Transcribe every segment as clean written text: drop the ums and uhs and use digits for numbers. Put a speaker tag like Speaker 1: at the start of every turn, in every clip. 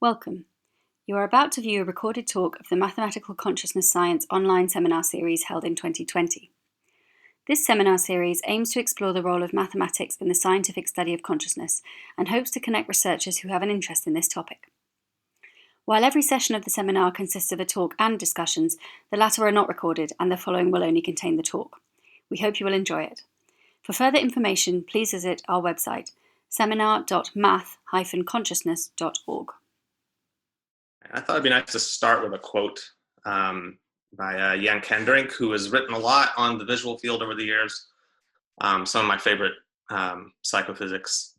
Speaker 1: Welcome. You are about to view a recorded talk of the Mathematical Consciousness Science online seminar series held in 2020. This seminar series aims to explore the role of mathematics in the scientific study of consciousness and hopes to connect researchers who have an interest in this topic. While every session of the seminar consists of a talk and discussions, the latter are not recorded and the following will only contain the talk. We hope you will enjoy it. For further information, please visit our website, seminar.math-consciousness.org.
Speaker 2: I thought it'd be nice to start with a quote by Jan Kendrink, who has written a lot on the visual field over the years. Some of my favorite psychophysics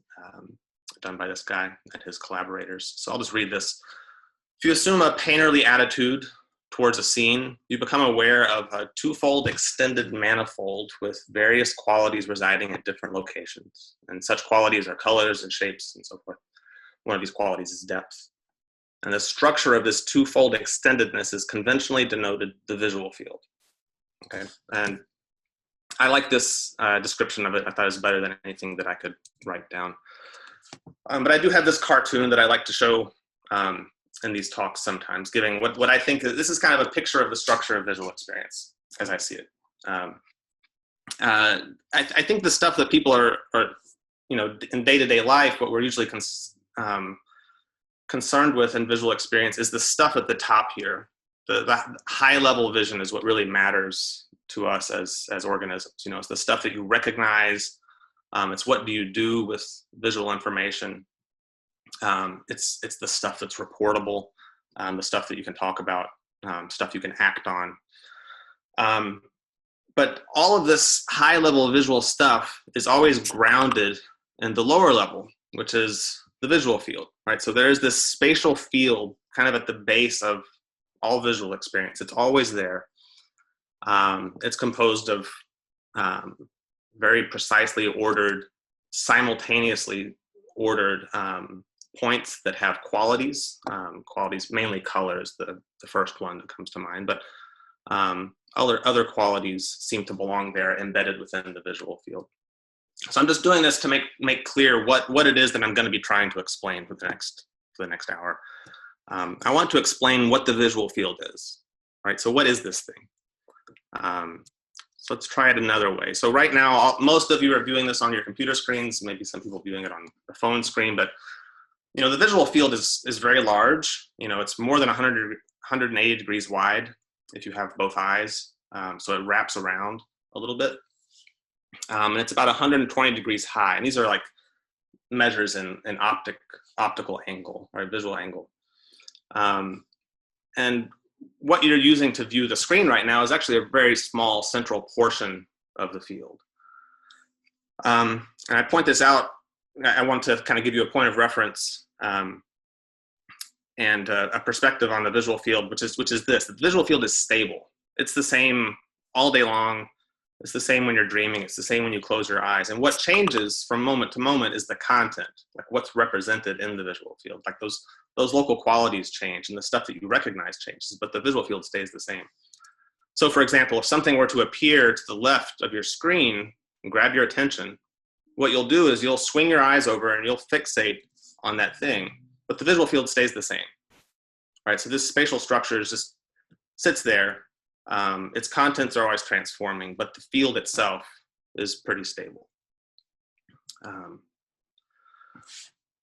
Speaker 2: done by this guy and his collaborators. So I'll just read this. If you assume a painterly attitude towards a scene, you become aware of a twofold extended manifold with various qualities residing at different locations. And such qualities are colors and shapes and so forth. One of these qualities is depth. And the structure of this twofold extendedness is conventionally denoted the visual field. Okay, and I like this description of it. I thought it was better than anything that I could write down. But I do have this cartoon that I like to show in these talks sometimes, giving what I think this is kind of a picture of the structure of visual experience as I see it. I think the stuff that people are in day-to-day life, what we're usually concerned with in visual experience is the stuff at the top here. The high-level vision is what really matters to us as organisms. It's the stuff that you recognize. It's what do you do with visual information. It's the stuff that's reportable, the stuff that you can talk about, stuff you can act on. But all of this high-level visual stuff is always grounded in the lower level, which is the visual field, right? So there is this spatial field kind of at the base of all visual experience. It's always there. It's composed of very precisely ordered, simultaneously ordered points that have qualities, mainly colors, the first one that comes to mind, but other qualities seem to belong there embedded within the visual field. So I'm just doing this to make clear what it is that I'm going to be trying to explain for the next hour. I want to explain what the visual field is, right? So what is this thing? So let's try it another way. So right now, most of you are viewing this on your computer screens, maybe some people viewing it on the phone screen, but the visual field is very large. It's more than 180 degrees wide if you have both eyes. So it wraps around a little bit. And it's about 120 degrees high. And these are like measures in optical angle, or visual angle. And what you're using to view the screen right now is actually a very small central portion of the field. And I point this out, I want to kind of give you a point of reference and a perspective on the visual field, which is this. The visual field is stable. It's the same all day long. It's the same when you're dreaming. It's the same when you close your eyes. And what changes from moment to moment is the content, like what's represented in the visual field. Like those local qualities change and the stuff that you recognize changes, but the visual field stays the same. So for example, if something were to appear to the left of your screen and grab your attention, what you'll do is you'll swing your eyes over and you'll fixate on that thing, but the visual field stays the same, right? So this spatial structure just sits there. Its contents are always transforming, but the field itself is pretty stable.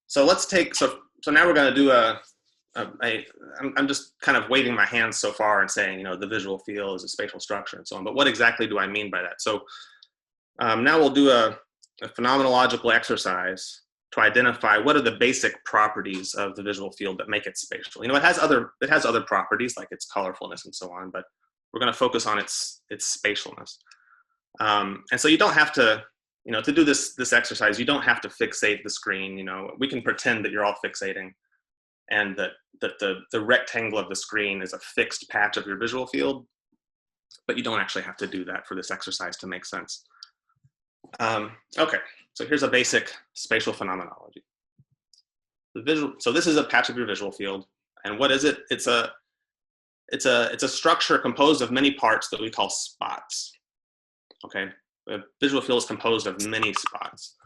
Speaker 2: So let's take, so now we're going to do I'm just kind of waving my hands so far and saying, the visual field is a spatial structure and so on, but what exactly do I mean by that? So now we'll do a phenomenological exercise to identify what are the basic properties of the visual field that make it spatial. It has other properties like its colorfulness and so on, but we're going to focus on its spatialness. And so you don't have to, to do this exercise, you don't have to fixate the screen. We can pretend that you're all fixating and that the rectangle of the screen is a fixed patch of your visual field, but you don't actually have to do that for this exercise to make sense. Okay, so here's a basic spatial phenomenology. So this is a patch of your visual field, and what is it? It's a structure composed of many parts that we call spots. Okay, the visual field is composed of many spots.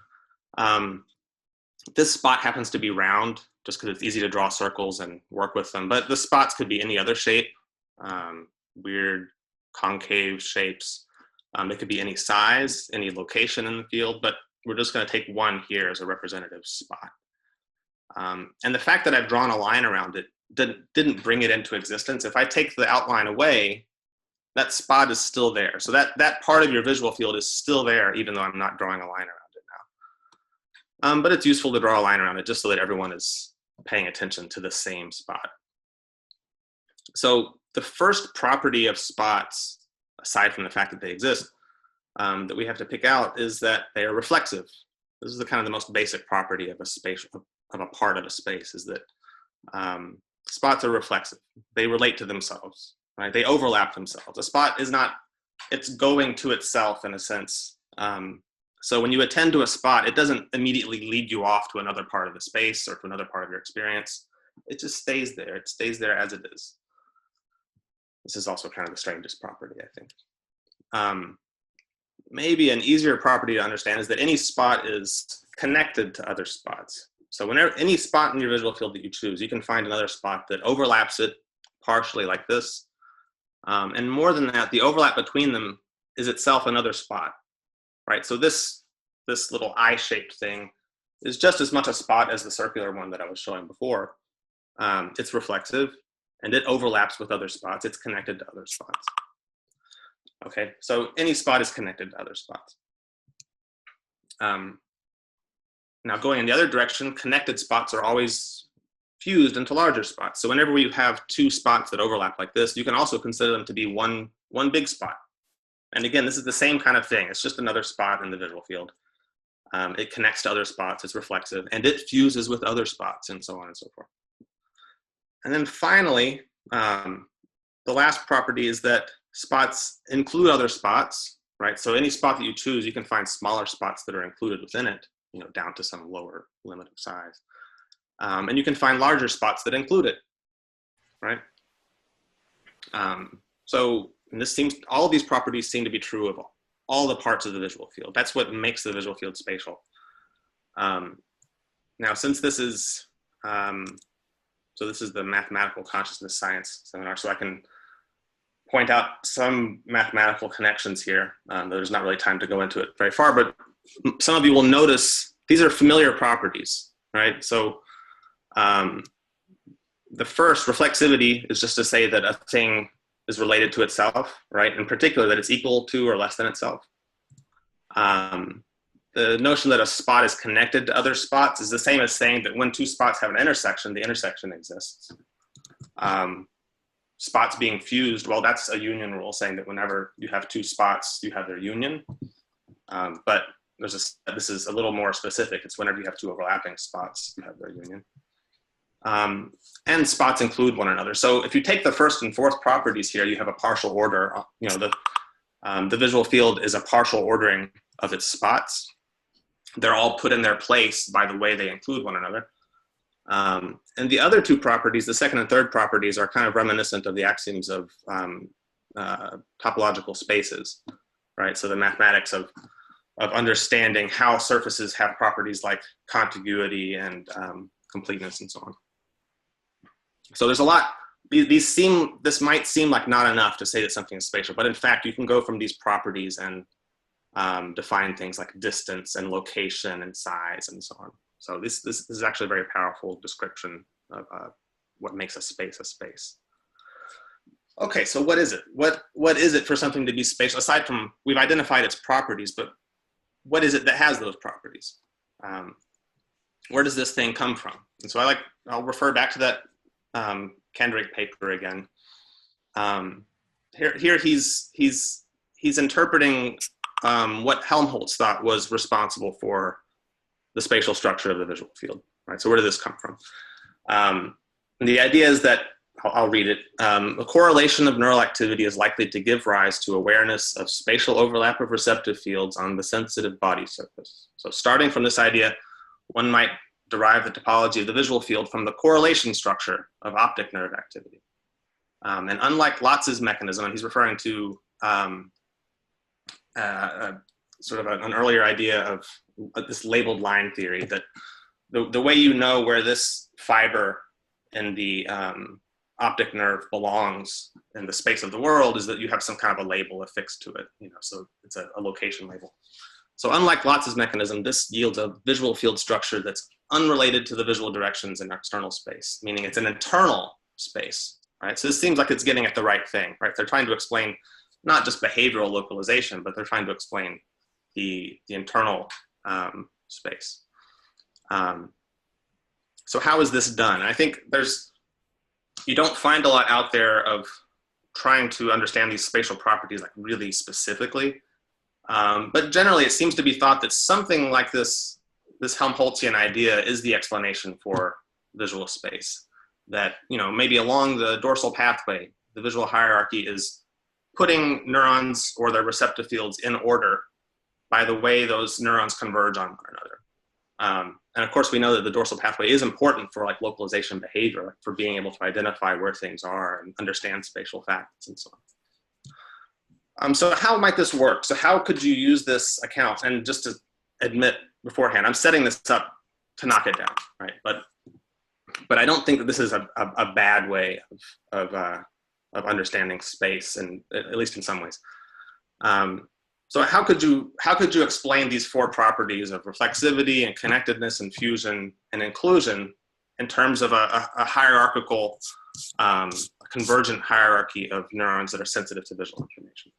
Speaker 2: This spot happens to be round. just because it's easy to draw circles and work with them. But the spots could be any other shape, weird concave shapes. It could be any size, any location in the field, but we're just going to take one here as a representative spot. And the fact that I've drawn a line around it didn't bring it into existence. If I take the outline away, that spot is still there. So that part of your visual field is still there, even though I'm not drawing a line around it now. But it's useful to draw a line around it just so that everyone is paying attention to the same spot. So the first property of spots, aside from the fact that they exist, that we have to pick out is that they are reflexive. This is the kind of the most basic property of a space, of a part of a space, is that spots are reflexive. They relate to themselves, right? They overlap themselves. A spot is not, it's going to itself in a sense. So when you attend to a spot, it doesn't immediately lead you off to another part of the space or to another part of your experience. It just stays there. It stays there as it is. This is also kind of the strangest property, I think. Maybe an easier property to understand is that any spot is connected to other spots. So whenever any spot in your visual field that you choose, you can find another spot that overlaps it partially like this. And more than that, the overlap between them is itself another spot, right? So this little eye-shaped thing is just as much a spot as the circular one that I was showing before. It's reflexive and it overlaps with other spots. It's connected to other spots. Okay, so any spot is connected to other spots. Now going in the other direction, connected spots are always fused into larger spots. So whenever we have two spots that overlap like this, you can also consider them to be one big spot. And again, this is the same kind of thing. It's just another spot in the visual field. It connects to other spots, it's reflexive, and it fuses with other spots, and so on and so forth. And then finally, the last property is that spots include other spots, right? So any spot that you choose, you can find smaller spots that are included within it, down to some lower limit of size. And you can find larger spots that include it, right? So all of these properties seem to be true of all the parts of the visual field. That's what makes the visual field spatial. Now, since this is, so this is the mathematical consciousness science seminar, so I can point out some mathematical connections here. There's not really time to go into it very far, but some of you will notice these are familiar properties, right? So the first, reflexivity, is just to say that a thing is related to itself, right? In particular, that it's equal to or less than itself. The notion that a spot is connected to other spots is the same as saying that when two spots have an intersection, the intersection exists. Spots being fused, well, that's a union rule saying that whenever you have two spots, you have their union. But this is a little more specific. It's whenever you have two overlapping spots, you have their union. And spots include one another. So if you take the first and fourth properties here, you have a partial order. The visual field is a partial ordering of its spots. They're all put in their place by the way they include one another. And the other two properties, the second and third properties, are kind of reminiscent of the axioms of topological spaces, right? So the mathematics of understanding how surfaces have properties like contiguity and completeness and so on. So there's a lot. This might seem like not enough to say that something is spatial, but in fact, you can go from these properties and define things like distance and location and size and so on. So this is actually a very powerful description of what makes a space a space. Okay, so what is it? What is it for something to be spatial? Aside from, we've identified its properties, but what is it that has those properties? Where does this thing come from? And so I'll refer back to that Kendrick paper again. Here he's interpreting what Helmholtz thought was responsible for the spatial structure of the visual field, right? So where did this come from? And the idea is that, I'll read it. A correlation of neural activity is likely to give rise to awareness of spatial overlap of receptive fields on the sensitive body surface. So starting from this idea, one might derive the topology of the visual field from the correlation structure of optic nerve activity. And unlike Lotz's mechanism, and he's referring to sort of an earlier idea of this labeled line theory, that the way you know where this fiber in the optic nerve belongs in the space of the world is that you have some kind of a label affixed to it, so it's a location label. So unlike Lotz's mechanism, this yields a visual field structure that's unrelated to the visual directions in external space, meaning it's an internal space, right? So this seems like it's getting at the right thing, right? They're trying to explain not just behavioral localization, but they're trying to explain the internal space. So how is this done? I think you don't find a lot out there of trying to understand these spatial properties like really specifically. But generally, it seems to be thought that something like this Helmholtzian idea is the explanation for visual space. That, maybe along the dorsal pathway, the visual hierarchy is putting neurons or their receptive fields in order by the way those neurons converge on one another. And of course, we know that the dorsal pathway is important for like localization behavior, for being able to identify where things are and understand spatial facts and so on. So how might this work? So how could you use this account? And just to admit beforehand, I'm setting this up to knock it down, right? But I don't think that this is a bad way of understanding space, and at least in some ways. So how could you explain these four properties of reflexivity and connectedness and fusion and inclusion in terms of a hierarchical, convergent hierarchy of neurons that are sensitive to visual information?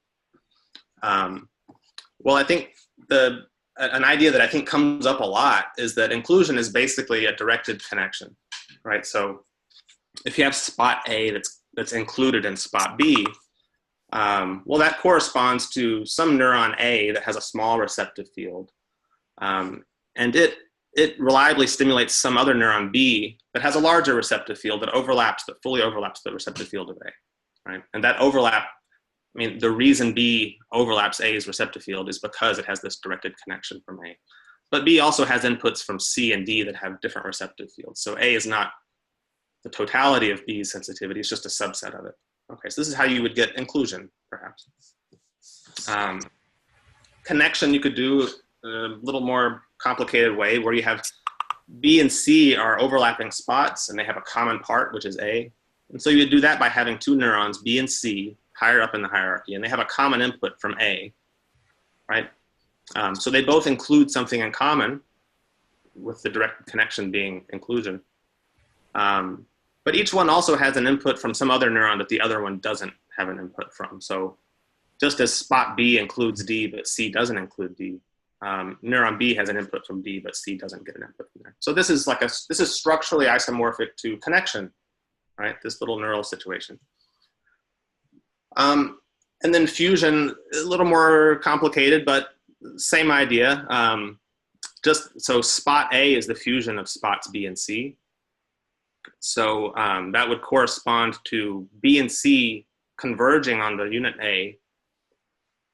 Speaker 2: Well, I think an idea that I think comes up a lot is that inclusion is basically a directed connection, right? So if you have spot A that's included in spot B, well, that corresponds to some neuron A that has a small receptive field, and it reliably stimulates some other neuron B that has a larger receptive field that fully overlaps the receptive field of A, right? And that overlap, the reason B overlaps A's receptive field is because it has this directed connection from A. But B also has inputs from C and D that have different receptive fields. So A is not the totality of B's sensitivity, it's just a subset of it. Okay, so this is how you would get inclusion, perhaps. Connection you could do a little more complicated way, where you have B and C are overlapping spots and they have a common part, which is A. And so you would do that by having two neurons, B and C, higher up in the hierarchy, and they have a common input from A, right? So they both include something in common, with the direct connection being inclusion. But each one also has an input from some other neuron that the other one doesn't have an input from. So just as spot B includes D, but C doesn't include D, neuron B has an input from D, but C doesn't get an input from there. So this is structurally isomorphic to connection, right? This little neural situation. And then fusion, a little more complicated, but same idea. So spot A is the fusion of spots B and C. So that would correspond to B and C converging on the unit A.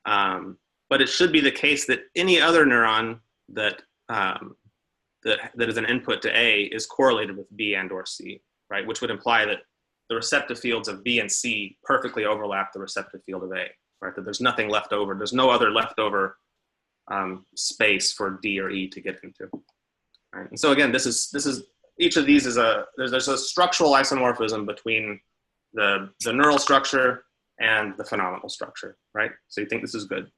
Speaker 2: But it should be the case that any other neuron that is an input to A is correlated with B and or C, right? Which would imply that the receptive fields of B and C perfectly overlap the receptive field of A, right? That there's nothing left over. There's no other leftover space for D or E to get into. Right? And so again, each of these there's a structural isomorphism between the neural structure and the phenomenal structure, right? So you think this is good.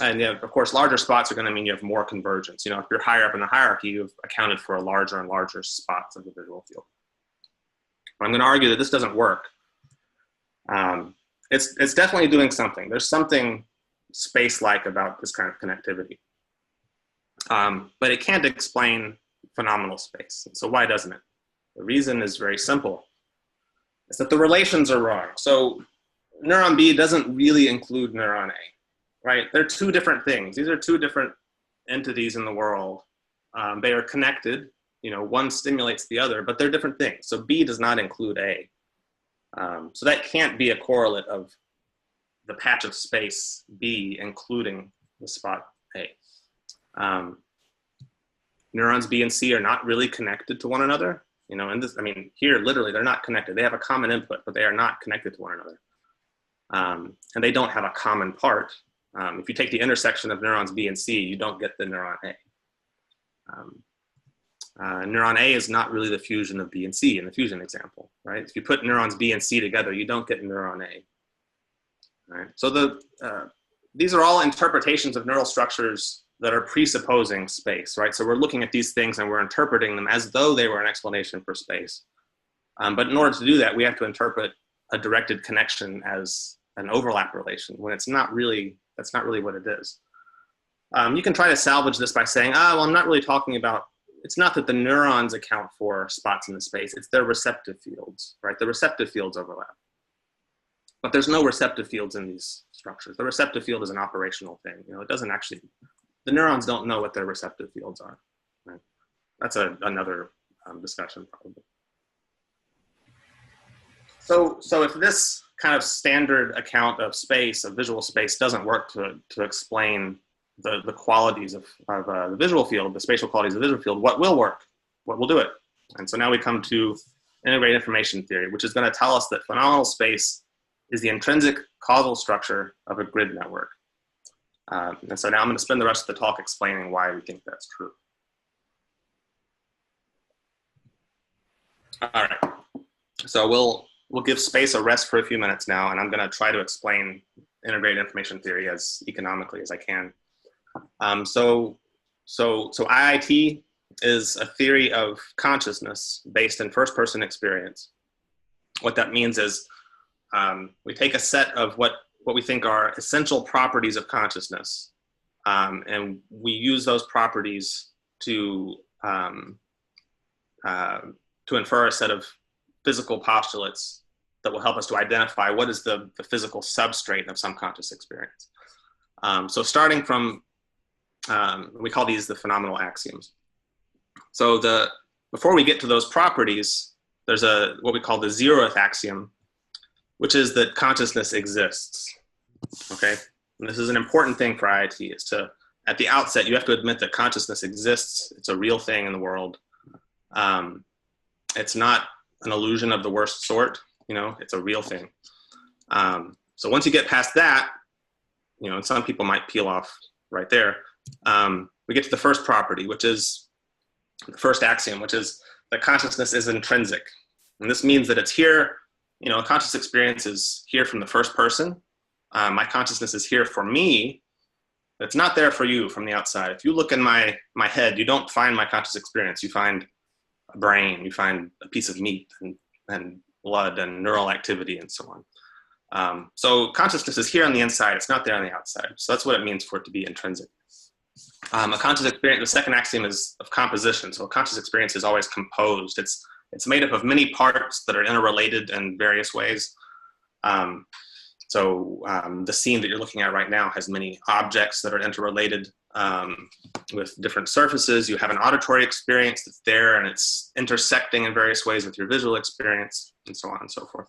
Speaker 2: And yeah, of course, larger spots are going to mean you have more convergence. If you're higher up in the hierarchy, you've accounted for a larger and larger spots of the visual field. But I'm going to argue that this doesn't work. It's definitely doing something. There's something space-like about this kind of connectivity. But it can't explain phenomenal space. So why doesn't it? The reason is very simple. It's that the relations are wrong. So neuron B doesn't really include neuron A, right? They're two different things. These are two different entities in the world. They are connected. One stimulates the other, but they're different things. So B does not include A. So that can't be a correlate of the patch of space B including the spot A. Neurons B and C are not really connected to one another. Here, literally, they're not connected. They have a common input, but they are not connected to one another. And they don't have a common part. If you take the intersection of neurons B and C, you don't get the neuron A. Neuron A is not really the fusion of B and C in the fusion example, right? If you put neurons B and C together, you don't get neuron A. Right? So these are all interpretations of neural structures that are presupposing space, right? So we're looking at these things and we're interpreting them as though they were an explanation for space. But in order to do that, we have to interpret a directed connection as an overlap relation when it's not really, that's not really what it is. You can try to salvage this by saying, well, I'm not really talking about, it's not that the neurons account for spots in the space, it's their receptive fields, right? The receptive fields overlap. But there's no receptive fields in these structures. The receptive field is an operational thing. You know, it doesn't actually, the neurons don't know what their receptive fields are. Right? That's another discussion probably. So if this kind of standard account of space, of visual space, doesn't work to explain the qualities of the visual field, the spatial qualities of the visual field, what will work? What will do it? And so now we come to integrated information theory, which is going to tell us that phenomenal space is the intrinsic causal structure of a grid network. And so now I'm going to spend the rest of the talk explaining why we think that's true. All right. So we'll give space a rest for a few minutes now, and I'm going to try to explain integrated information theory as economically as I can. So IIT is a theory of consciousness based in first-person experience. What that means is we take a set of what we think are essential properties of consciousness, and we use those properties to infer a set of physical postulates that will help us to identify what is the physical substrate of some conscious experience. So starting from, we call these the phenomenal axioms. So before we get to those properties, there's what we call the zeroth axiom, which is that consciousness exists, okay? And this is an important thing for IIT, is to, at the outset, you have to admit that consciousness exists. It's a real thing in the world. It's not an illusion of the worst sort, you know, it's a real thing. So once you get past that, you know, and some people might peel off right there, we get to the first property, which is the first axiom, which is that consciousness is intrinsic. And this means that it's here, you know, a conscious experience is here from the first person. My consciousness is here for me, but it's not there for you from the outside. If you look in my head, you don't find my conscious experience. You find a brain, you find a piece of meat and blood and neural activity and so on. So consciousness is here on the inside, it's not there on the outside. So that's what it means for it to be intrinsic. A conscious experience, the second axiom is of composition. So a conscious experience is always composed. It's made up of many parts that are interrelated in various ways. The scene that you're looking at right now has many objects that are interrelated with different surfaces. You have an auditory experience that's there and it's intersecting in various ways with your visual experience, and so on and so forth.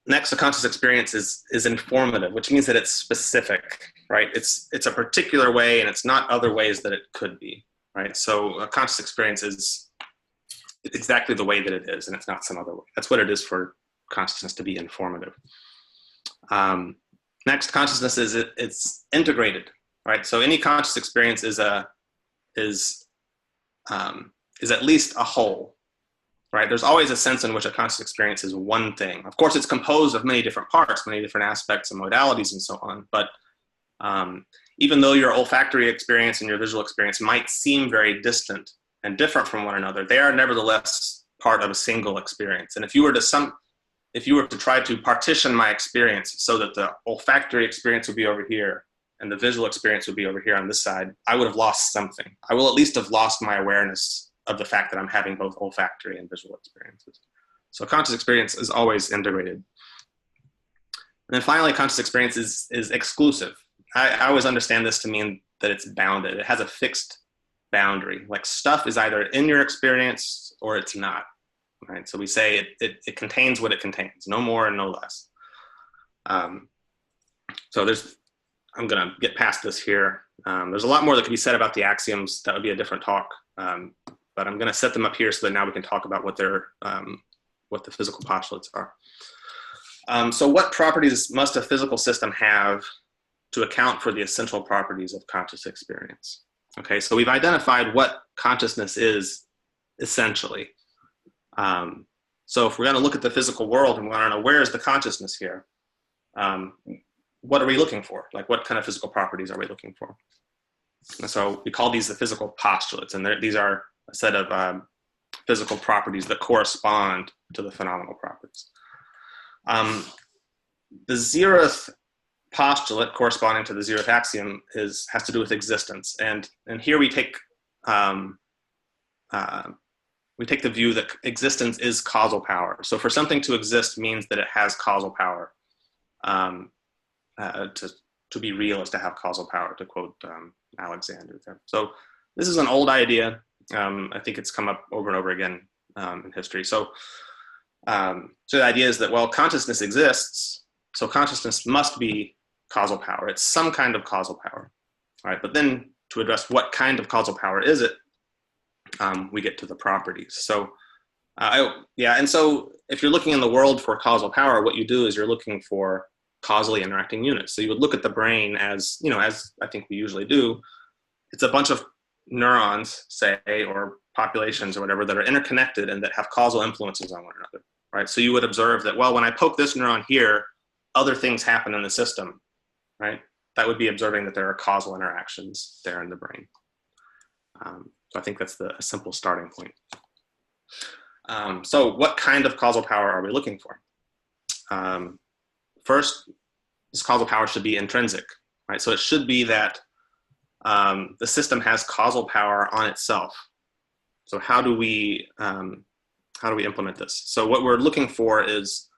Speaker 2: Next, a conscious experience is informative, which means that it's specific, right? It's a particular way and it's not other ways that it could be, right? So a conscious experience is exactly the way that it is and it's not some other way. That's what it is for consciousness to be informative. Next, consciousness it's integrated, right? So any conscious experience is at least a whole, right? There's always a sense in which a conscious experience is one thing. Of course, it's composed of many different parts, many different aspects and modalities and so on. But even though your olfactory experience and your visual experience might seem very distant and different from one another, they are nevertheless part of a single experience. And if you were to try to partition my experience so that the olfactory experience would be over here and the visual experience would be over here on this side, I would have lost something. I will at least have lost my awareness of the fact that I'm having both olfactory and visual experiences. So conscious experience is always integrated. And then finally, conscious experience is exclusive. I always understand this to mean that it's bounded. It has a fixed boundary. Like stuff is either in your experience or it's not. Right, so we say it contains what it contains, no more and no less. So I'm going to get past this here. There's a lot more that could be said about the axioms. That would be a different talk. But I'm going to set them up here so that now we can talk about what the physical postulates are. So what properties must a physical system have to account for the essential properties of conscious experience? Okay, so we've identified what consciousness is essentially. So if we're going to look at the physical world and we want to know where is the consciousness here, what are we looking for? Like what kind of physical properties are we looking for? And so we call these the physical postulates, and these are a set of physical properties that correspond to the phenomenal properties. The zeroth postulate corresponding to the zeroth axiom has to do with existence, and here we take the view that existence is causal power. So for something to exist means that it has causal power. To be real is to have causal power, to quote Alexander there. So this is an old idea. I think it's come up over and over again in history. So the idea is that, well, consciousness exists, so consciousness must be causal power. It's some kind of causal power, right? But then to address what kind of causal power is it, we get to the properties. So and so if you're looking in the world for causal power, what you do is you're looking for causally interacting units. So you would look at the brain as, as I think we usually do, it's a bunch of neurons, say, or populations or whatever, that are interconnected and that have causal influences on one another, right? So you would observe that, well, when I poke this neuron here, other things happen in the system, right? That would be observing that there are causal interactions there in the brain. So I think that's a simple starting point. So what kind of causal power are we looking for? First, this causal power should be intrinsic, right? So it should be that the system has causal power on itself. So how do we implement this? So what we're looking for is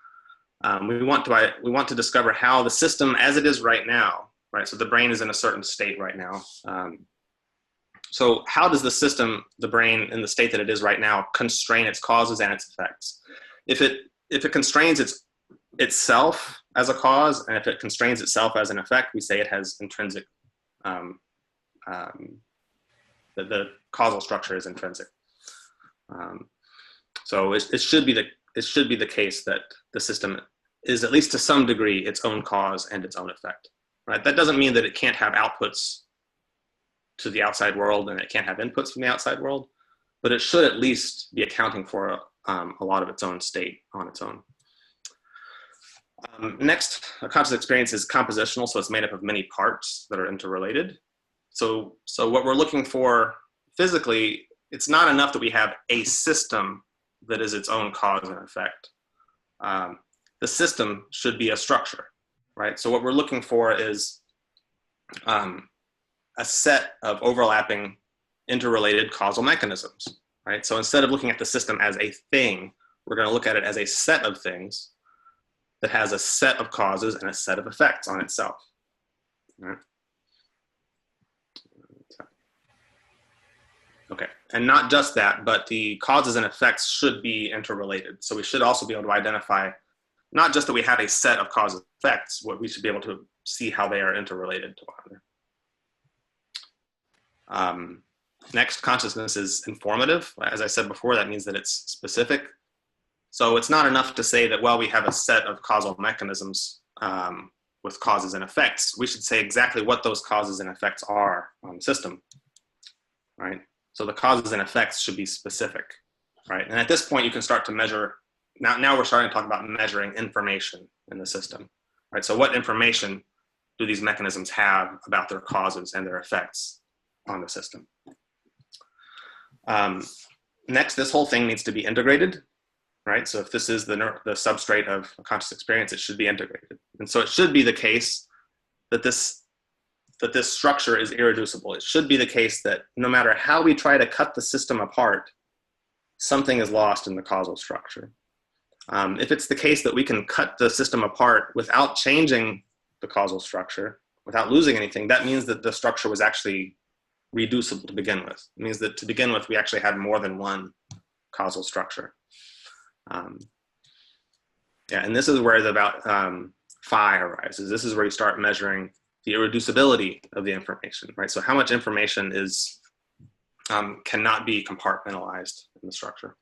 Speaker 2: we want to discover how the system as it is right now, right? So the brain is in a certain state right now. So how does the brain in the state that it is right now, constrain its causes and its effects? If it constrains itself as a cause, and if it constrains itself as an effect, we say it has intrinsic. The causal structure is intrinsic. So it should be the case that the system is, at least to some degree, its own cause and its own effect. Right? That doesn't mean that it can't have outputs to the outside world and it can't have inputs from the outside world, but it should at least be accounting for a lot of its own state on its own. Next, a conscious experience is compositional, so it's made up of many parts that are interrelated. So what we're looking for physically, it's not enough that we have a system that is its own cause and effect. The system should be a structure, right? So what we're looking for is a set of overlapping interrelated causal mechanisms, right? So instead of looking at the system as a thing, we're going to look at it as a set of things that has a set of causes and a set of effects on itself. Right? Okay, and not just that, but the causes and effects should be interrelated. So we should also be able to identify, not just that we have a set of causes and effects, what we should be able to see how they are interrelated to one another. Next, consciousness is informative. As I said before, that means that it's specific. So it's not enough to say that, well, we have a set of causal mechanisms with causes and effects. We should say exactly what those causes and effects are on the system, right? So the causes and effects should be specific, right? And at this point, you can start to measure. Now we're starting to talk about measuring information in the system, right? So what information do these mechanisms have about their causes and their effects on the system? Next, this whole thing needs to be integrated, right? So if this is the substrate of a conscious experience, it should be integrated. And so it should be the case that this structure is irreducible. It should be the case that no matter how we try to cut the system apart, something is lost in the causal structure. If it's the case that we can cut the system apart without changing the causal structure, without losing anything, that means that the structure was actually reducible to begin with. It means that to begin with, we actually had more than one causal structure. And this is where the phi arises. This is where you start measuring the irreducibility of the information, right? So how much information cannot be compartmentalized in the structure.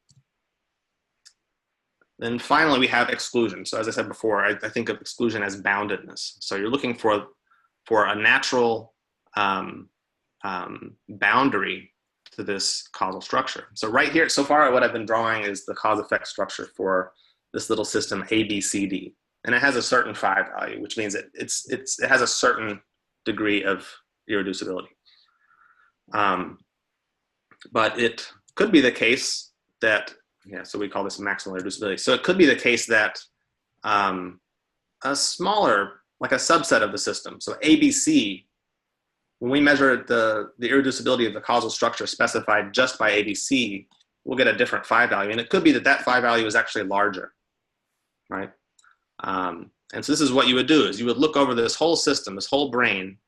Speaker 2: Then finally, we have exclusion. So as I said before, I think of exclusion as boundedness. So you're looking for a natural boundary to this causal structure. So right here, so far what I've been drawing is the cause-effect structure for this little system ABCD. And it has a certain phi value, which means it has a certain degree of irreducibility. But it could be the case that, so we call this maximal irreducibility. So it could be the case that a smaller, like a subset of the system, so ABC, when we measure the irreducibility of the causal structure specified just by ABC, we'll get a different phi value. And it could be that that phi value is actually larger, right? And so this is what you would do, is you would look over this whole system, this whole brane,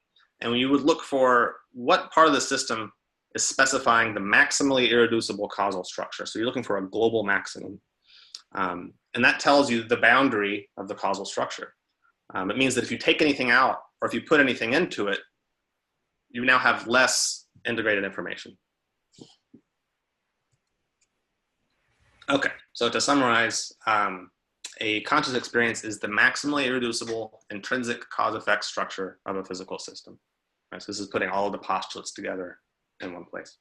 Speaker 2: and you would look for what part of the system is specifying the maximally irreducible causal structure. So you're looking for a global maximum. And that tells you the boundary of the causal structure. It means that if you take anything out, or if you put anything into it, you now have less integrated information. Okay, so to summarize, a conscious experience is the maximally irreducible intrinsic cause-effect structure of a physical system. Right, so this is putting all of the postulates together in one place.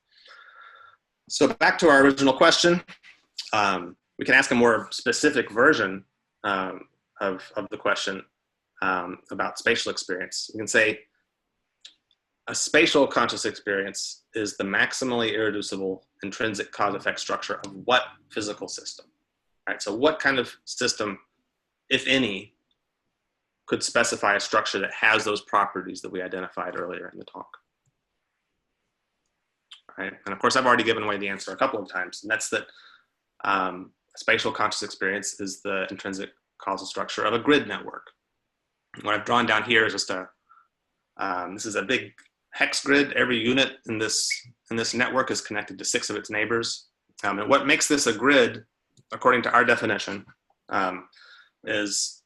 Speaker 2: So back to our original question, we can ask a more specific version of the question about spatial experience. We can say a spatial conscious experience is the maximally irreducible intrinsic cause-effect structure of what physical system? Right, so what kind of system, if any, could specify a structure that has those properties that we identified earlier in the talk? Right, and of course, I've already given away the answer a couple of times, and that's that a spatial conscious experience is the intrinsic causal structure of a grid network. What I've drawn down here is just this is a big hex grid. Every unit in this network is connected to 6 of its neighbors. And what makes this a grid, according to our definition, is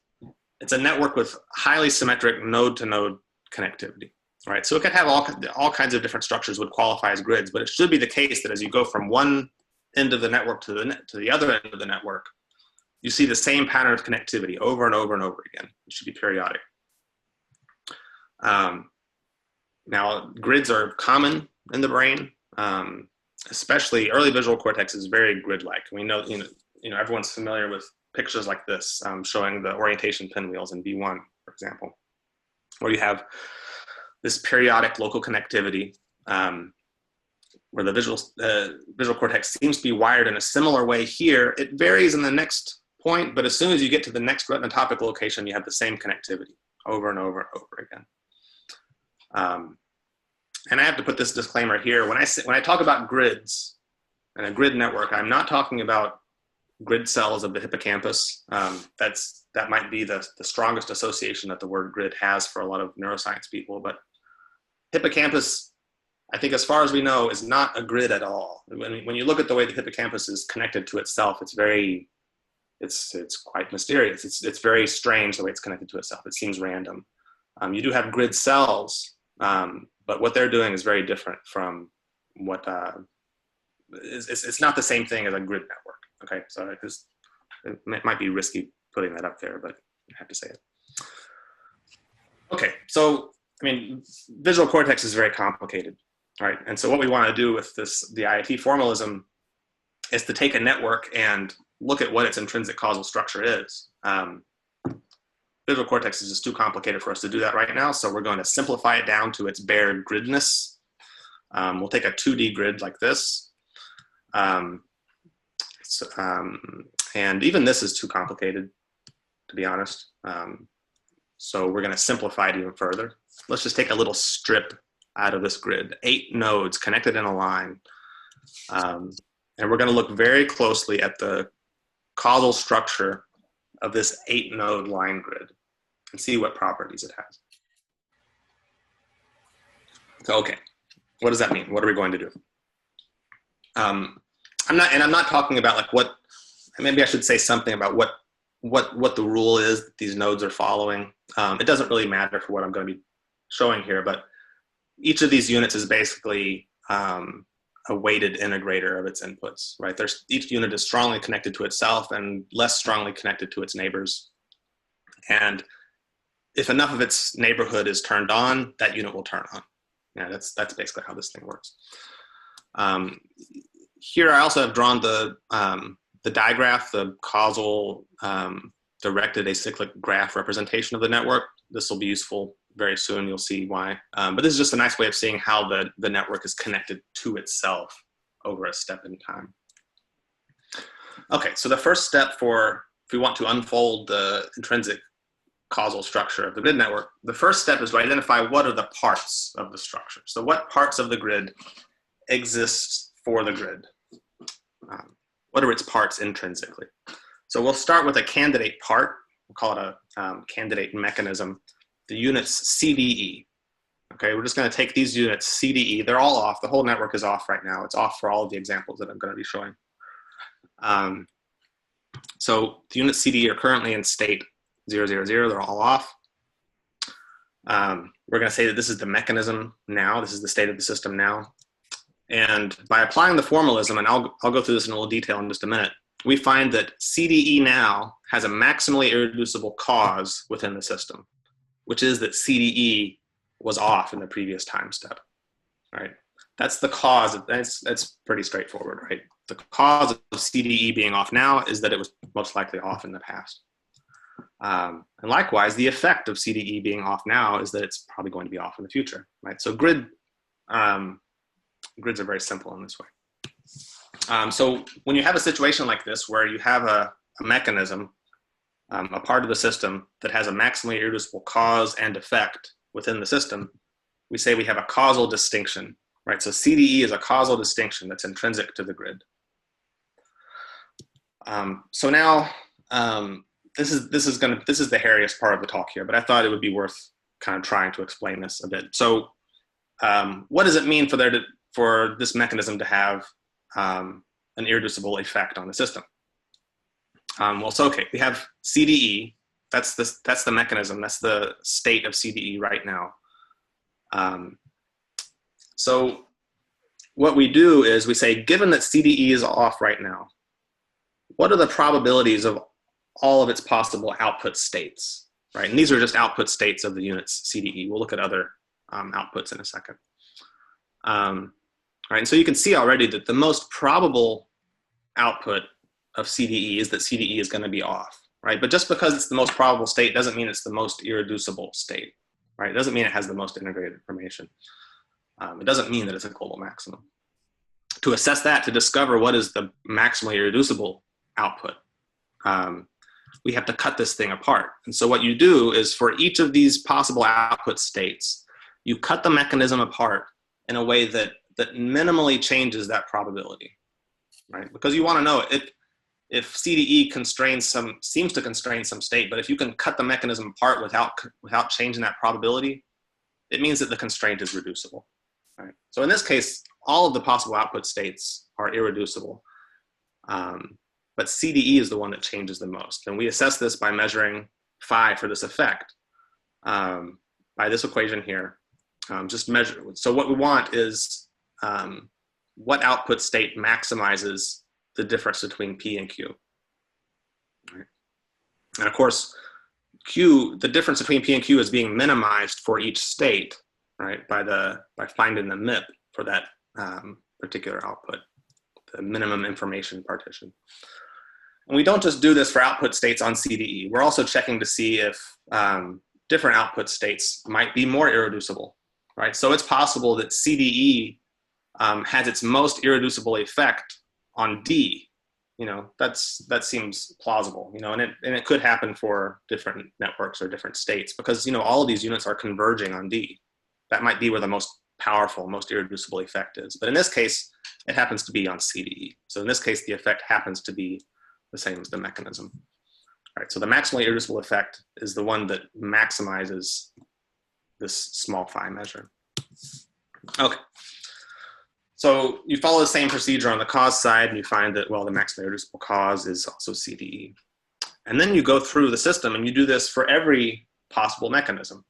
Speaker 2: it's a network with highly symmetric node-to-node connectivity. Right, so it could have all kinds of different structures would qualify as grids, but it should be the case that as you go from one end of the network to the other end of the network, you see the same pattern of connectivity over and over and over again. It should be periodic. Now, grids are common in the brain, especially early visual cortex is very grid-like. We know, everyone's familiar with pictures like this showing the orientation pinwheels in V1, for example, where you have this periodic local connectivity where the visual cortex seems to be wired in a similar way here. It varies in the next point, but as soon as you get to the next retinotopic location, you have the same connectivity over and over and over again. And I have to put this disclaimer here. When I talk about grids and a grid network, I'm not talking about grid cells of the hippocampus. That might be the strongest association that the word grid has for a lot of neuroscience people, but hippocampus, I think as far as we know, is not a grid at all. When you look at the way the hippocampus is connected to itself, it's quite mysterious. It's very strange the way it's connected to itself. It seems random. You do have grid cells, but what they're doing is very different from what, it's not the same thing as a grid network, okay? So it might be risky putting that up there, but I have to say it. Okay, so, visual cortex is very complicated, right? And so what we want to do with the IIT formalism is to take a network and look at what its intrinsic causal structure is. Visual cortex is just too complicated for us to do that right now, so we're going to simplify it down to its bare gridness. We'll take a 2D grid like this. And even this is too complicated, to be honest. So we're going to simplify it even further. Let's just take a little strip out of this grid, 8 nodes connected in a line. And we're going to look very closely at the causal structure of this 8-node line grid and see what properties it has. So, okay, what does that mean? What are we going to do? I'm not talking about like what, maybe I should say something about what the rule is that these nodes are following. It doesn't really matter for what I'm going to be showing here, but each of these units is basically a weighted integrator of its inputs, right? Each unit is strongly connected to itself and less strongly connected to its neighbors. And if enough of its neighborhood is turned on, that unit will turn on, Yeah, that's basically how this thing works. Here I also have drawn the digraph, the causal directed acyclic graph representation of the network. This will be useful very soon. You'll see why. But this is just a nice way of seeing how the network is connected to itself over a step in time. Okay, so the first step for, if we want to unfold the intrinsic causal structure of the grid network, the first step is to identify what are the parts of the structure. So what parts of the grid exist for the grid? What are its parts intrinsically? So we'll start with a candidate part. We'll call it a candidate mechanism. The units CDE. Okay, we're just going to take these units CDE. They're all off. The whole network is off right now. It's off for all of the examples that I'm going to be showing. So the units CDE are currently in state 0, 0, 0. They're all off. We're going to say that this is the mechanism now. This is the state of the system now. And by applying the formalism, and I'll go through this in a little detail in just a minute, we find that CDE now has a maximally irreducible cause within the system, which is that CDE was off in the previous time step, right? That's the cause. That's pretty straightforward, right? The cause of CDE being off now is that it was most likely off in the past. And likewise, the effect of CDE being off now is that it's probably going to be off in the future, right? So grids are very simple in this way. So when you have a situation like this where you have a mechanism, a part of the system that has a maximally irreducible cause and effect within the system, we say we have a causal distinction, right? So CDE is a causal distinction that's intrinsic to the grid. So now this is the hairiest part of the talk here, but I thought it would be worth kind of trying to explain this a bit. So what does it mean for this mechanism to have an irreducible effect on the system? Well, so okay, we have CDE. That's the mechanism. That's the state of CDE right now. So what we do is we say, given that CDE is off right now, what are the probabilities of all of its possible output states, right? And these are just output states of the units CDE. We'll look at other outputs in a second. Right, and so you can see already that the most probable output of CDE is that CDE is going to be off, right? But just because it's the most probable state doesn't mean it's the most irreducible state, right? It doesn't mean it has the most integrated information. It doesn't mean that it's a global maximum. To assess that, to discover what is the maximally irreducible output, we have to cut this thing apart. And so what you do is for each of these possible output states, you cut the mechanism apart in a way that minimally changes that probability, right? Because you want to know if CDE seems to constrain some state, but if you can cut the mechanism apart without changing that probability, it means that the constraint is reducible, right? So in this case, all of the possible output states are irreducible, but CDE is the one that changes the most. And we assess this by measuring phi for this effect by this equation here. Just measure. So what we want is what output state maximizes the difference between P and Q. Right. And of course, Q, the difference between P and Q is being minimized for each state, right? By finding the MIP for that particular output, the minimum information partition. And we don't just do this for output states on CDE. We're also checking to see if different output states might be more irreducible, right? So it's possible that CDE has its most irreducible effect on D. You know, that seems plausible, you know, and it could happen for different networks or different states because, you know, all of these units are converging on D. That might be where the most powerful, most irreducible effect is. But in this case, it happens to be on CDE. So in this case, the effect happens to be the same as the mechanism. All right, so the maximally irreducible effect is the one that maximizes this small phi measure. Okay. So you follow the same procedure on the cause side, and you find that, well, the maximally irreducible cause is also CDE. And then you go through the system, and you do this for every possible mechanism.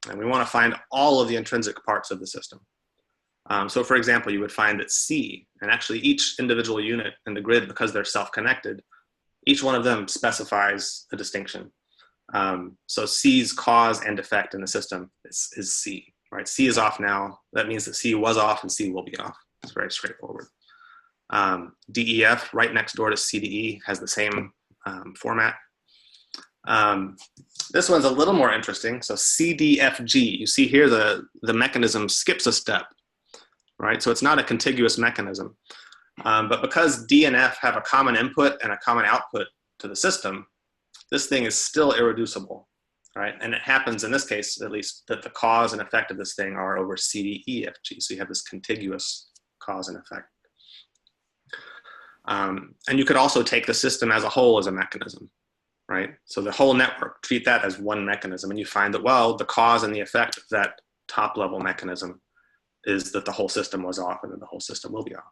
Speaker 2: And we want to find all of the intrinsic parts of the system. So for example, you would find that C, and actually each individual unit in the grid, because they're self-connected, each one of them specifies a distinction. So C's cause and effect in the system is C, right? C is off now. That means that C was off and C will be off. It's very straightforward. DEF, right next door to CDE, has the same format. This one's a little more interesting. So CDFG, you see here the mechanism skips a step, right? So it's not a contiguous mechanism. But because D and F have a common input and a common output to the system, this thing is still irreducible, right? And it happens in this case, at least, that the cause and effect of this thing are over CDEFG. So you have this contiguous cause and effect. And you could also take the system as a whole as a mechanism, right? So the whole network, treat that as one mechanism, and you find that, well, the cause and the effect of that top level mechanism is that the whole system was off and that the whole system will be off.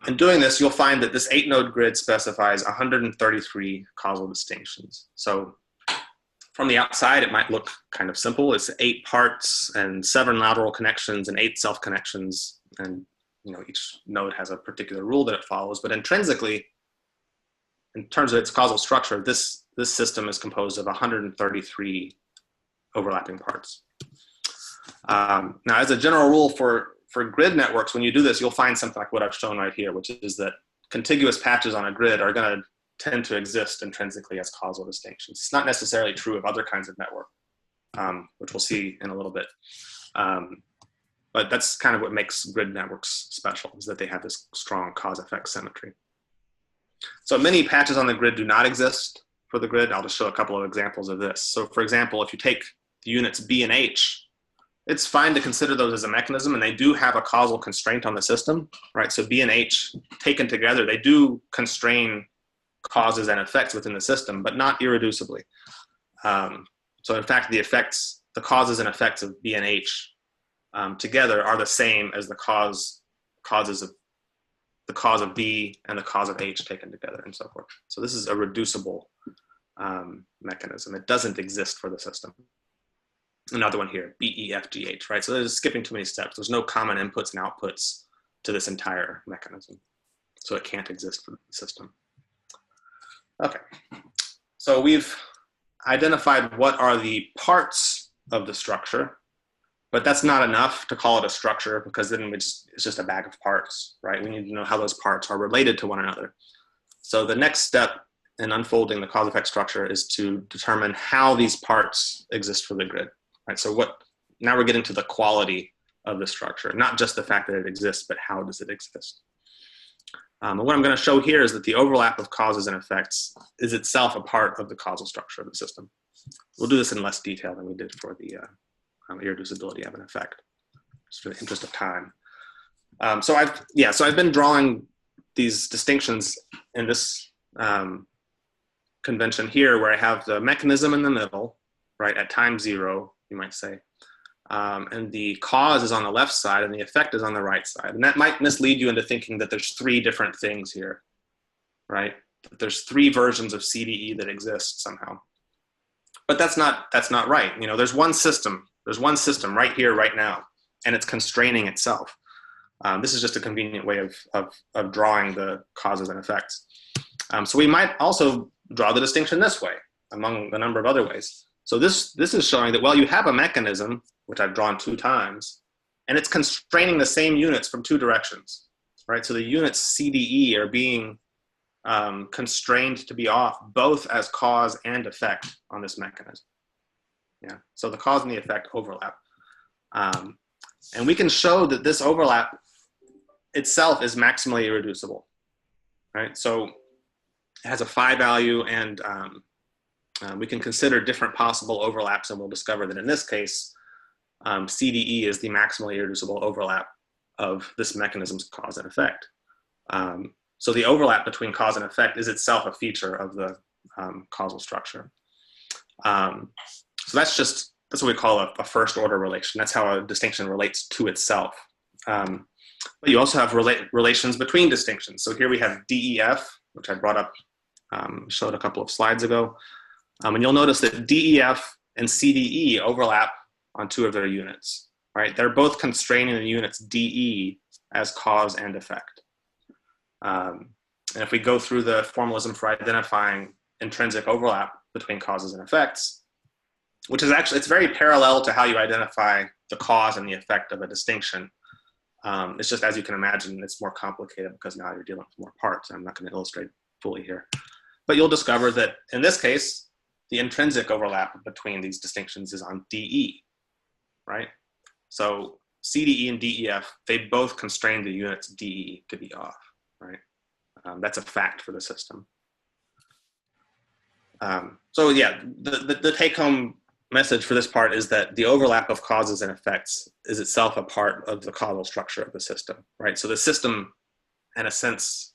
Speaker 2: In doing this, you'll find that this 8-node grid specifies 133 causal distinctions. So from the outside, it might look kind of simple. It's 8 parts and 7 lateral connections and 8 self-connections. And each node has a particular rule that it follows. But intrinsically, in terms of its causal structure, this system is composed of 133 overlapping parts. Now, as a general rule for grid networks, when you do this, you'll find something like what I've shown right here, which is that contiguous patches on a grid are going to tend to exist intrinsically as causal distinctions. It's not necessarily true of other kinds of network, which we'll see in a little bit. But that's kind of what makes grid networks special, is that they have this strong cause-effect symmetry. So many patches on the grid do not exist for the grid. I'll just show a couple of examples of this. So for example, if you take the units B and H, it's fine to consider those as a mechanism, and they do have a causal constraint on the system, right? So B and H taken together, they do constrain causes and effects within the system, but not irreducibly. So in fact, the causes and effects of B and H together are the same as the cause of B and the cause of H taken together, and so forth. So this is a reducible mechanism. It doesn't exist for the system. Another one here, BEFGH, right? So there's skipping too many steps. There's no common inputs and outputs to this entire mechanism. So it can't exist for the system. Okay, so we've identified what are the parts of the structure, but that's not enough to call it a structure, because then it's just a bag of parts, right? We need to know how those parts are related to one another. So the next step in unfolding the cause-effect structure is to determine how these parts exist for the grid. Right, so now we're getting to the quality of the structure, not just the fact that it exists, but how does it exist? And what I'm going to show here is that the overlap of causes and effects is itself a part of the causal structure of the system. We'll do this in less detail than we did for the irreducibility of an effect, just for the interest of time. So I've been drawing these distinctions in this convention here, where I have the mechanism in the middle, right, at time 0, you might say. And the cause is on the left side and the effect is on the right side. And that might mislead you into thinking that there's 3 different things here, right? That there's 3 versions of CDE that exist somehow. But that's not right. There's one system. There's one system right here, right now, and it's constraining itself. This is just a convenient way of drawing the causes and effects. So we might also draw the distinction this way, among a number of other ways. So this is showing that, well, you have a mechanism, which I've drawn 2 times, and it's constraining the same units from 2 directions, right? So the units CDE are being constrained to be off, both as cause and effect on this mechanism. Yeah, so the cause and the effect overlap. And we can show that this overlap itself is maximally irreducible, right? So it has a phi value, and we can consider different possible overlaps, and we'll discover that in this case, CDE is the maximally irreducible overlap of this mechanism's cause and effect. So the overlap between cause and effect is itself a feature of the causal structure. So that's what we call a first order relation. That's how a distinction relates to itself. But you also have relations between distinctions. So here we have DEF, which I brought up, showed a couple of slides ago. And you'll notice that DEF and CDE overlap on 2 of their units, right? They're both constraining the units DE as cause and effect. And if we go through the formalism for identifying intrinsic overlap between causes and effects, which is actually, it's very parallel to how you identify the cause and the effect of a distinction. It's just, as you can imagine, it's more complicated because now you're dealing with more parts. I'm not going to illustrate fully here. But you'll discover that in this case, the intrinsic overlap between these distinctions is on DE, right? So CDE and DEF, they both constrain the units DE to be off, right? That's a fact for the system. So yeah, the take-home message for this part is that the overlap of causes and effects is itself a part of the causal structure of the system, right? So the system, in a sense,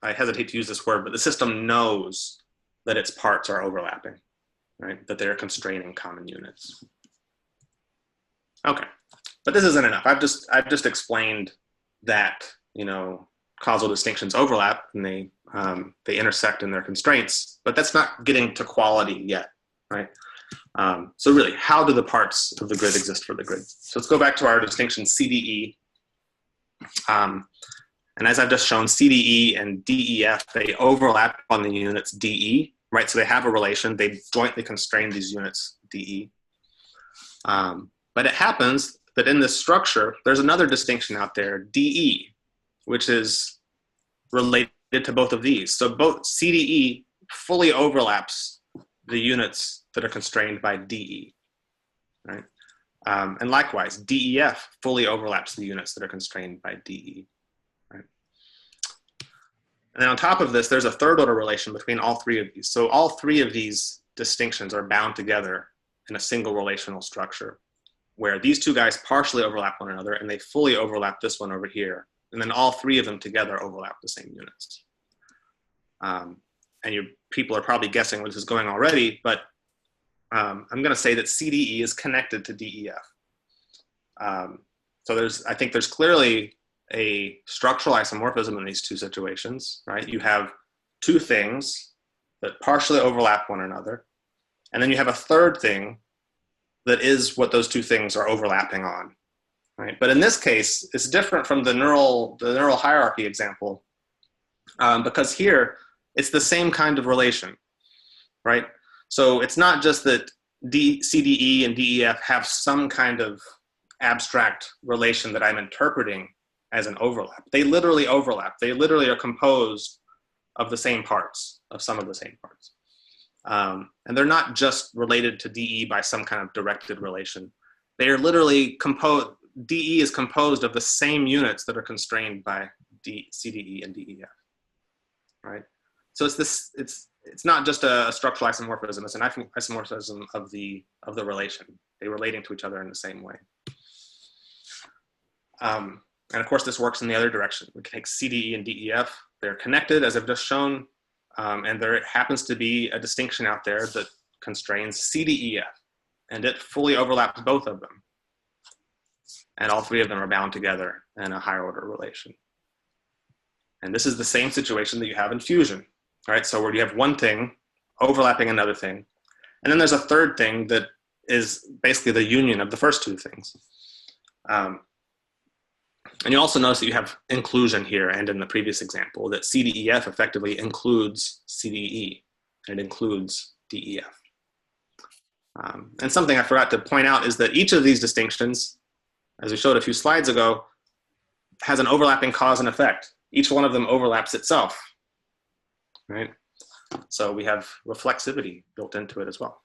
Speaker 2: I hesitate to use this word, but the system knows that its parts are overlapping, right? That they're constraining common units. Okay, but this isn't enough. I've just explained that, you know, causal distinctions overlap and they intersect in their constraints, but that's not getting to quality yet, right? So really, how do the parts of the grid exist for the grid? So let's go back to our distinction CDE. And as I've just shown, CDE and DEF, they overlap on the units DE, right? So they have a relation. They jointly constrain these units DE. But it happens that in this structure, there's another distinction out there, DE, which is related to both of these. So both CDE fully overlaps the units that are constrained by DE, right? And likewise, DEF fully overlaps the units that are constrained by DE, right? And then on top of this, there's a third order relation between all three of these. So all three of these distinctions are bound together in a single relational structure where these two guys partially overlap one another and they fully overlap this one over here. And then all three of them together overlap the same units. And people are probably guessing where this is going already, but I'm going to say that CDE is connected to DEF. So I think there's clearly a structural isomorphism in these two situations, right? You have two things that partially overlap one another, and then you have a third thing that is what those two things are overlapping on, right? But in this case, it's different from the neural hierarchy example because here it's the same kind of relation, right? So it's not just that CDE and DEF have some kind of abstract relation that I'm interpreting as an overlap. They literally overlap. They literally are composed of the same parts, of some of the same parts. And they're not just related to DE by some kind of directed relation. They are literally composed, DE is composed of the same units that are constrained by CDE and DEF, right? So it's not just a structural isomorphism, it's an isomorphism of the relation. They're relating to each other in the same way. And of course, this works in the other direction. We can take CDE and DEF. They're connected, as I've just shown. And there happens to be a distinction out there that constrains CDEF. And it fully overlaps both of them. And all three of them are bound together in a higher order relation. And this is the same situation that you have in fusion, right? So where you have one thing overlapping another thing. And then there's a third thing that is basically the union of the first two things. And you also notice that you have inclusion here and in the previous example that CDEF effectively includes CDE and it includes DEF. And something I forgot to point out is that each of these distinctions, as we showed a few slides ago, has an overlapping cause and effect. Each one of them overlaps itself, right? So we have reflexivity built into it as well.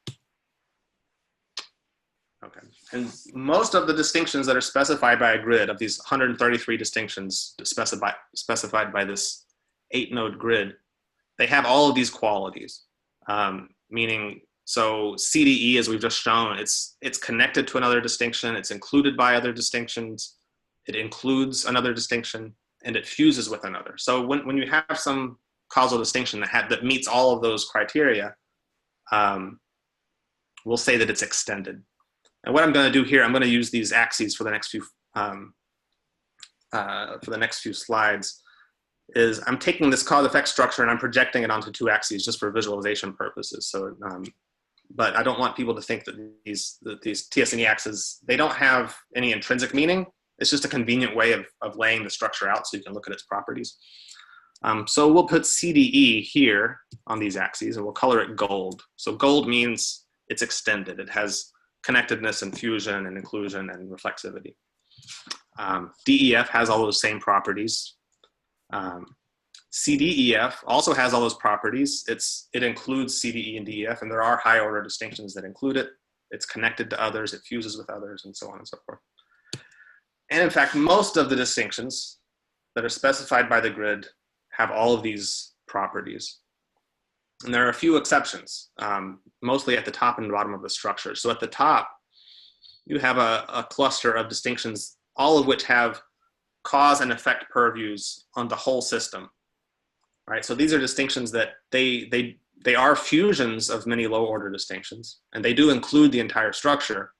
Speaker 2: Okay, and most of the distinctions that are specified by a grid, of these 133 distinctions specified by this 8-node grid, they have all of these qualities, meaning, so CDE, as we've just shown, it's connected to another distinction, it's included by other distinctions, it includes another distinction, and it fuses with another. So when you have some causal distinction that meets all of those criteria, we'll say that it's extended. And what I'm going to do here, I'm going to use these axes for the next few slides. Is I'm taking this cause-effect structure and I'm projecting it onto two axes just for visualization purposes. So, but I don't want people to think that these TS&E axes, they don't have any intrinsic meaning. It's just a convenient way of laying the structure out so you can look at its properties. So we'll put CDE here on these axes and we'll color it gold. So gold means it's extended. It has connectedness and fusion and inclusion and reflexivity. DEF has all those same properties. CDEF also has all those properties. It includes CDE and DEF, and there are high order distinctions that include it. It's connected to others, it fuses with others, and so on and so forth. And in fact, most of the distinctions that are specified by the grid have all of these properties. And there are a few exceptions, mostly at the top and bottom of the structure. So at the top, you have a cluster of distinctions, all of which have cause and effect purviews on the whole system, right? So these are distinctions that they are fusions of many low order distinctions, and they do include the entire structure,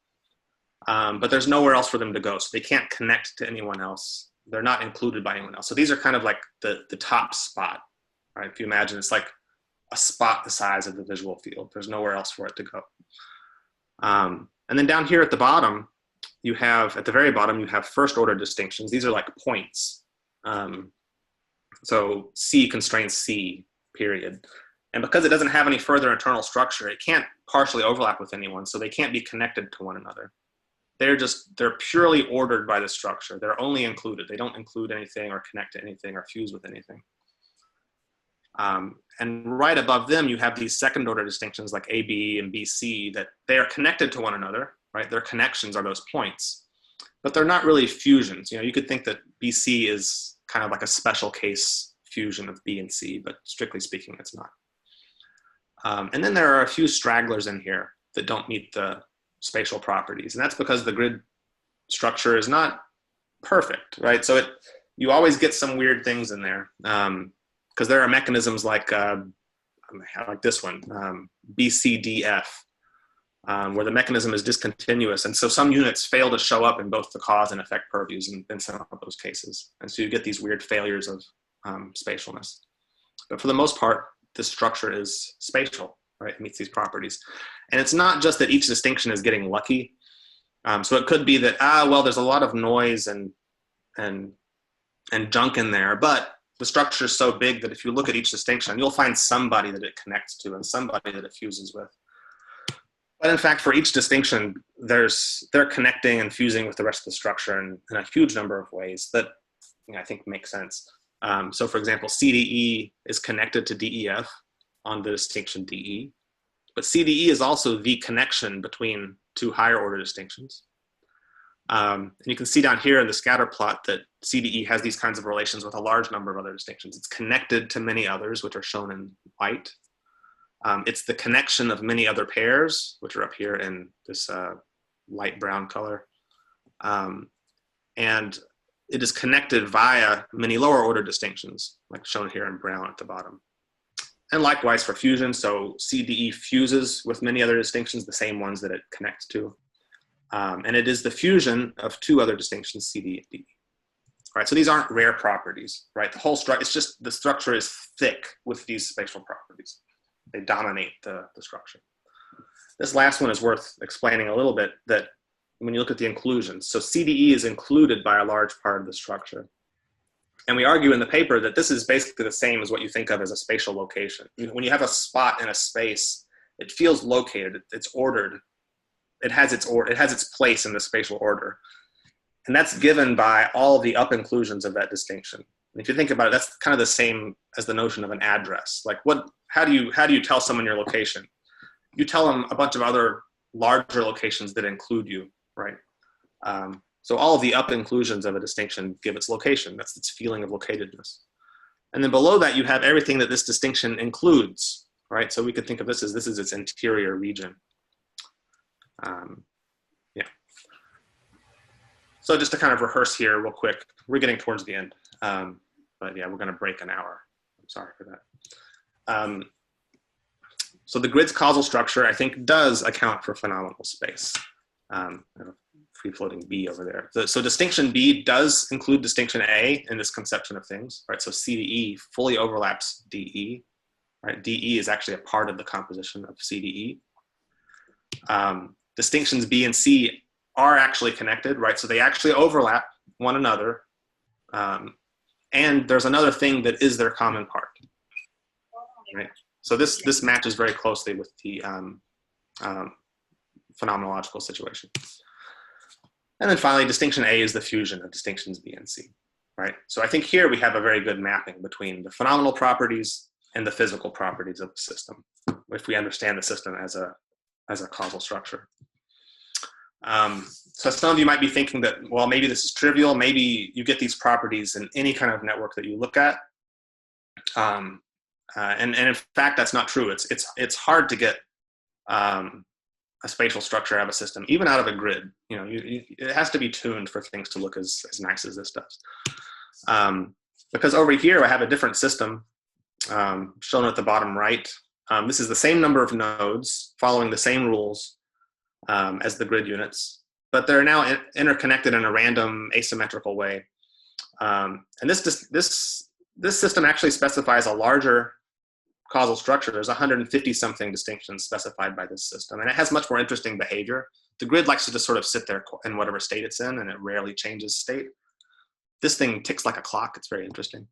Speaker 2: but there's nowhere else for them to go. So they can't connect to anyone else. They're not included by anyone else. So these are kind of like the top spot, right? If you imagine, it's like a spot the size of the visual field. There's nowhere else for it to go. And then down here at the bottom, at the very bottom, you have first order distinctions. These are like points. So C constrains C, period. And because it doesn't have any further internal structure, it can't partially overlap with anyone, so they can't be connected to one another. They're purely ordered by the structure. They're only included. They don't include anything or connect to anything or fuse with anything. And right above them, you have these second order distinctions like AB and BC that they are connected to one another, right? Their connections are those points, but they're not really fusions. You could think that BC is kind of like a special case fusion of B and C, but strictly speaking, it's not. And then there are a few stragglers in here that don't meet the spatial properties. And that's because the grid structure is not perfect, right? So you always get some weird things in there. Because there are mechanisms like this one, BCDF, where the mechanism is discontinuous. And so some units fail to show up in both the cause and effect purviews in some of those cases. And so you get these weird failures of spatialness. But for the most part, this structure is spatial, right? It meets these properties. And it's not just that each distinction is getting lucky. So it could be that, well, there's a lot of noise and junk in there, but the structure is so big that if you look at each distinction, you'll find somebody that it connects to and somebody that it fuses with. But in fact, for each distinction, they're connecting and fusing with the rest of the structure in a huge number of ways that I think make sense. So for example, CDE is connected to DEF on the distinction DE, but CDE is also the connection between two higher order distinctions. And you can see down here in the scatter plot that CDE has these kinds of relations with a large number of other distinctions. It's connected to many others, which are shown in white. It's the connection of many other pairs, which are up here in this light brown color. And it is connected via many lower order distinctions, like shown here in brown at the bottom. And likewise for fusion, so CDE fuses with many other distinctions, the same ones that it connects to. And it is the fusion of two other distinctions, CD and DE. Right, so these aren't rare properties, right? The whole structure, it's just the structure is thick with these spatial properties. They dominate the structure. This last one is worth explaining a little bit, that when you look at the inclusions, so CDE is included by a large part of the structure. And we argue in the paper that this is basically the same as what you think of as a spatial location. When you have a spot in a space, it feels located, it's ordered. It has its place in the spatial order. And that's given by all the up inclusions of that distinction. And if you think about it, that's kind of the same as the notion of an address. Like how do you tell someone your location? You tell them a bunch of other larger locations that include you, right? So all of the up inclusions of a distinction give its location. That's its feeling of locatedness. And then below that, you have everything that this distinction includes, right? So we could think of this as its interior region. Yeah. So just to kind of rehearse here real quick, we're getting towards the end. But yeah, we're going to break an hour. I'm sorry for that. So the grid's causal structure, I think, does account for phenomenal space. Free-floating B over there. So distinction B does include distinction A in this conception of things, right? So CDE fully overlaps DE, right? DE is actually a part of the composition of CDE. Distinctions B and C are actually connected, right? So they actually overlap one another. And there's another thing that is their common part, right? So this matches very closely with the phenomenological situation. And then finally, distinction A is the fusion of distinctions B and C, right? So I think here we have a very good mapping between the phenomenal properties and the physical properties of the system, if we understand the system as a causal structure. So some of you might be thinking that, well, maybe this is trivial. Maybe you get these properties in any kind of network that you look at. And in fact, that's not true. It's hard to get a spatial structure out of a system, even out of a grid. You know, it has to be tuned for things to look as nice as this does. Because over here, I have a different system shown at the bottom right. This is the same number of nodes following the same rules as the grid units, but they're now interconnected in a random asymmetrical way. And this system actually specifies a larger causal structure. There's 150 something distinctions specified by this system, and it has much more interesting behavior. The grid likes to just sort of sit there in whatever state it's in, and it rarely changes state. This thing ticks like a clock. It's very interesting.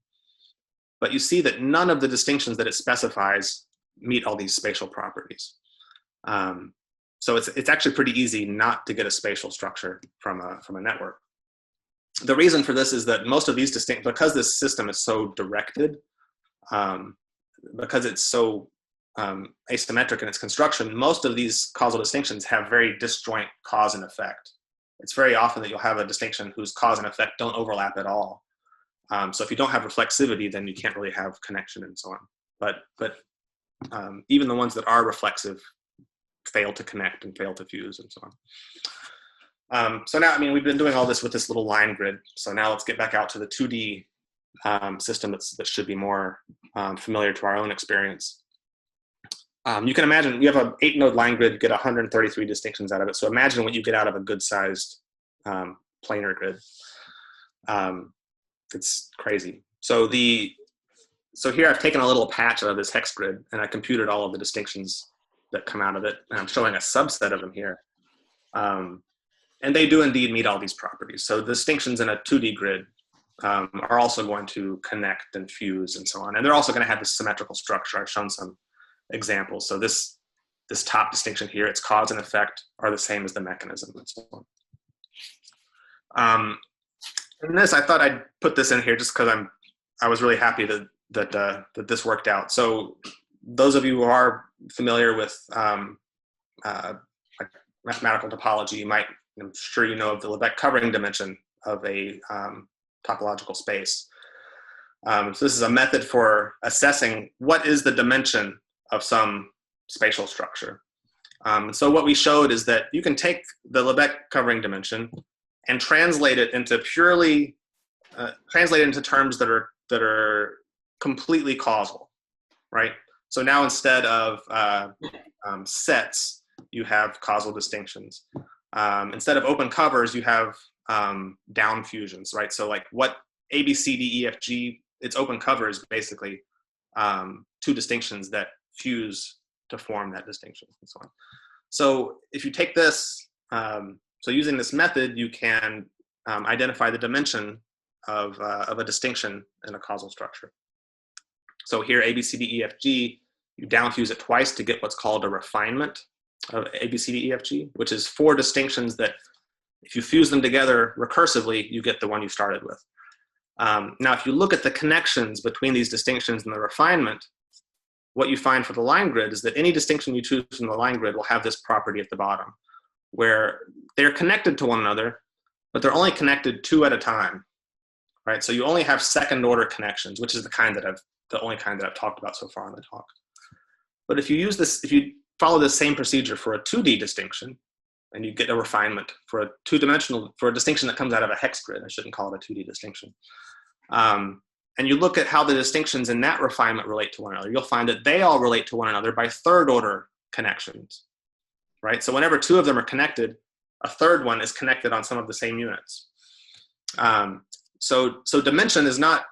Speaker 2: But you see that none of the distinctions that it specifies meet all these spatial properties. So it's actually pretty easy not to get a spatial structure from a network. The reason for this is that most of these because this system is so directed, because it's so asymmetric in its construction, most of these causal distinctions have very disjoint cause and effect. It's very often that you'll have a distinction whose cause and effect don't overlap at all. So if you don't have reflexivity, then you can't really have connection and so on. But even the ones that are reflexive fail to connect and fail to fuse and so on. So now, I mean, we've been doing all this with this little line grid. So now let's get back out to the 2D system that should be more familiar to our own experience. You can imagine you have an 8-node line grid, you get 133 distinctions out of it. So imagine what you get out of a good-sized planar grid. It's crazy. So here I've taken a little patch out of this hex grid, and I computed all of the distinctions that come out of it, and I'm showing a subset of them here. And they do indeed meet all these properties. So the distinctions in a 2D grid are also going to connect and fuse and so on. And they're also going to have this symmetrical structure. I've shown some examples. So this top distinction here, its cause and effect are the same as the mechanism and so on. And this, I thought I'd put this in here just because I was really happy that this worked out. So those of you who are familiar with like mathematical topology, I'm sure you know of the Lebesgue covering dimension of a topological space. So this is a method for assessing what is the dimension of some spatial structure. So what we showed is that you can take the Lebesgue covering dimension and translate it into terms that are completely causal, right? So now instead of sets, you have causal distinctions. Instead of open covers, you have down fusions, right? So like what A, B, C, D, E, F, G, its open cover is basically two distinctions that fuse to form that distinction and so on. So if you take this, so using this method, you can identify the dimension of a distinction in a causal structure. So here, A, B, C, D, E, F, G, you downfuse it twice to get what's called a refinement of A, B, C, D, E, F, G, which is 4 distinctions that if you fuse them together recursively, you get the one you started with. Now, if you look at the connections between these distinctions and the refinement, what you find for the line grid is that any distinction you choose from the line grid will have this property at the bottom, where they're connected to one another, but they're only connected 2 at a time, right? So you only have second order connections, which is the only kind that I've talked about so far in the talk. But if you follow the same procedure for a 2D distinction, and you get a refinement for a distinction that comes out of a hex grid, I shouldn't call it a 2D distinction. And you look at how the distinctions in that refinement relate to one another, you'll find that they all relate to one another by third order connections, right? So whenever 2 of them are connected, a third one is connected on some of the same units. So dimension is not,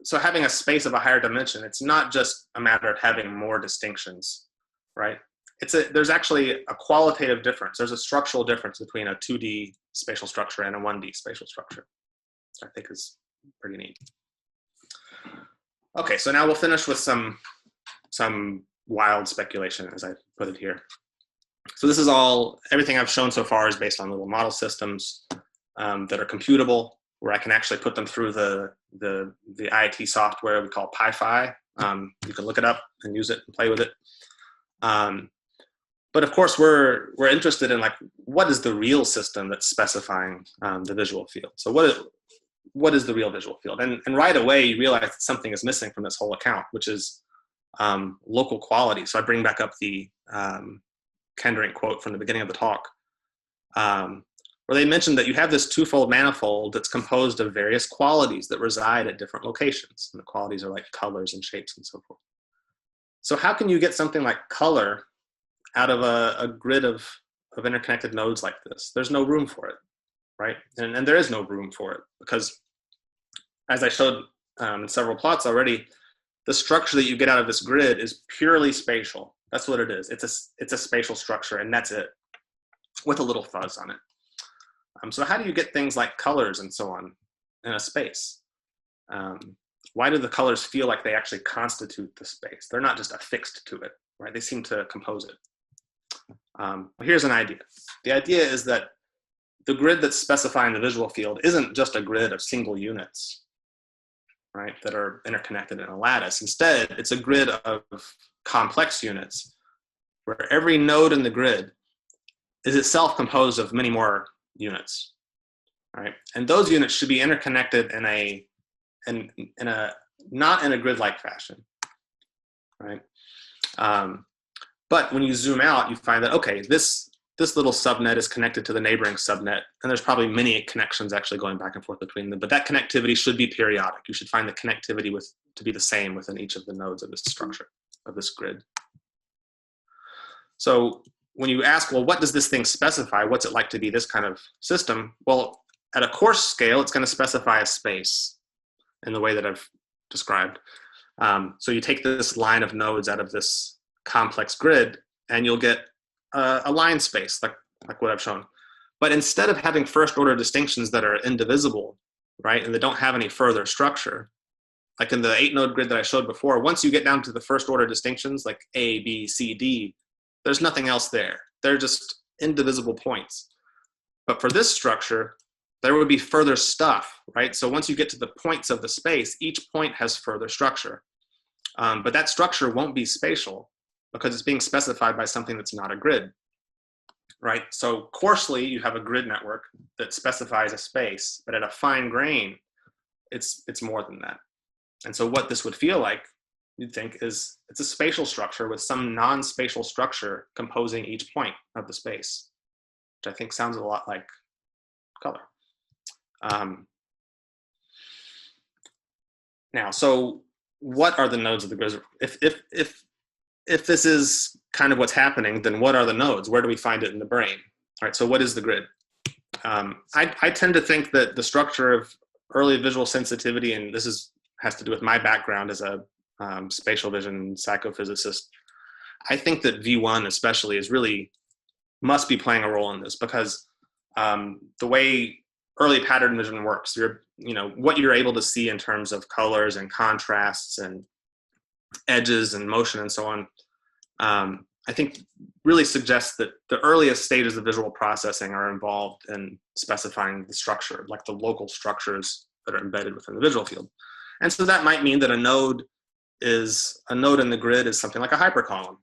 Speaker 2: so having a space of a higher dimension, it's not just a matter of having more distinctions, right? There's actually a qualitative difference. There's a structural difference between a 2D spatial structure and a 1D spatial structure, which I think is pretty neat. Okay, so now we'll finish with some wild speculation, as I put it here. So this is everything I've shown so far is based on little model systems that are computable, where I can actually put them through the IIT software we call PyPhi. You can look it up and use it and play with it. But of course, we're interested in like, what is the real system that's specifying the visual field? So what is the real visual field? And right away, you realize that something is missing from this whole account, which is local quality. So I bring back up the Kendrick quote from the beginning of the talk, where they mentioned that you have this twofold manifold that's composed of various qualities that reside at different locations. And the qualities are like colors and shapes and so forth. So how can you get something like color out of a grid of interconnected nodes like this? There's no room for it, right? And there is no room for it because, as I showed in several plots already, the structure that you get out of this grid is purely spatial. That's what it is. It's a spatial structure, and that's it, with a little fuzz on it. So how do you get things like colors and so on in a space? Why do the colors feel like they actually constitute the space? They're not just affixed to it, right? They seem to compose it. Here's an idea. The idea is that the grid that's specifying the visual field isn't just a grid of single units, right, that are interconnected in a lattice. Instead, it's a grid of complex units where every node in the grid is itself composed of many more units, right? And those units should be interconnected in a not in a grid-like fashion, right? But when you zoom out, you find that, okay, this little subnet is connected to the neighboring subnet, and there's probably many connections actually going back and forth between them, but that connectivity should be periodic. You should find the connectivity to be the same within each of the nodes of this structure, of this grid. So when you ask, well, what does this thing specify? What's it like to be this kind of system? Well, at a coarse scale, it's going to specify a space in the way that I've described. So you take this line of nodes out of this complex grid, and you'll get a line space, like what I've shown. But instead of having first order distinctions that are indivisible, right, and that don't have any further structure, like in the 8-node grid that I showed before, once you get down to the first order distinctions, like A, B, C, D, there's nothing else there. They're just indivisible points. But for this structure, there would be further stuff, right? So once you get to the points of the space, each point has further structure. But that structure won't be spatial because it's being specified by something that's not a grid, right? So coarsely, you have a grid network that specifies a space, but at a fine grain, it's more than that. And so what this would feel like, you'd think, is it's a spatial structure with some non-spatial structure composing each point of the space, which I think sounds a lot like color. Now, so what are the nodes of the grid? If this is kind of what's happening, then what are the nodes? Where do we find it in the brain? All right, so what is the grid? I tend to think that the structure of early visual sensitivity, and this has to do with my background as a spatial vision psychophysicist, I think that V1 especially must be playing a role in this, because the way early pattern vision works, what you're able to see in terms of colors and contrasts and edges and motion and so on, I think really suggests that the earliest stages of visual processing are involved in specifying the structure, like the local structures that are embedded within the visual field. And so that might mean that a node in the grid is something like a hypercolumn,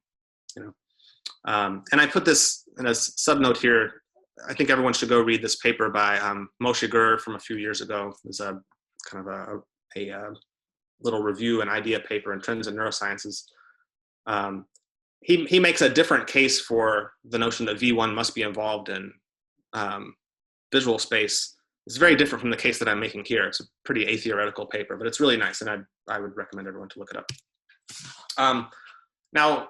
Speaker 2: and I put this in a subnote here. I think everyone should go read this paper by Moshe Gur from a few years ago. It was a kind of a little review and idea paper in Trends in Neurosciences. He makes a different case for the notion that V1 must be involved in visual space. It's very different from the case that I'm making here. It's a pretty atheoretical paper, but it's really nice, and I would recommend everyone to look it up. Now,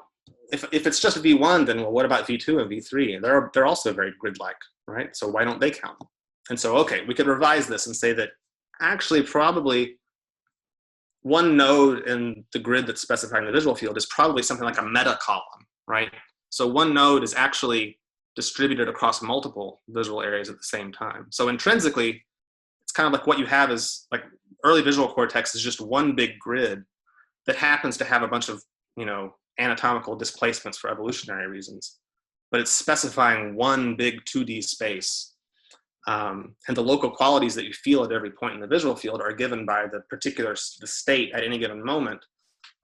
Speaker 2: if it's just V1, then well, what about V2 and V3? They're also very grid-like, right? So why don't they count? And so, okay, we could revise this and say that actually probably one node in the grid that's specifying the visual field is probably something like a meta column, right? So one node is actually distributed across multiple visual areas at the same time. So intrinsically, it's kind of like what you have is like early visual cortex is just one big grid that happens to have a bunch of, anatomical displacements for evolutionary reasons. but it's specifying one big 2D space. And the local qualities that you feel at every point in the visual field are given by the particular the state at any given moment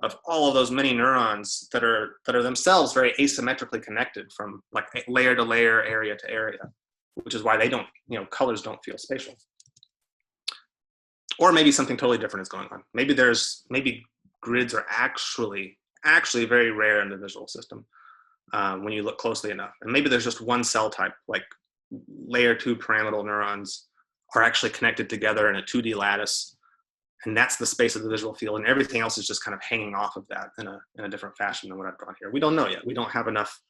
Speaker 2: of all of those many neurons that are themselves very asymmetrically connected from like layer to layer, area to area, which is why they don't, colors don't feel spatial. Or maybe something totally different is going on. Maybe grids are actually very rare in the visual system when you look closely enough. And maybe there's just one cell type, like layer 2 pyramidal neurons are actually connected together in a 2D lattice, and that's the space of the visual field, and everything else is just kind of hanging off of that in a different fashion than what I've drawn here. We don't know yet. We don't have enough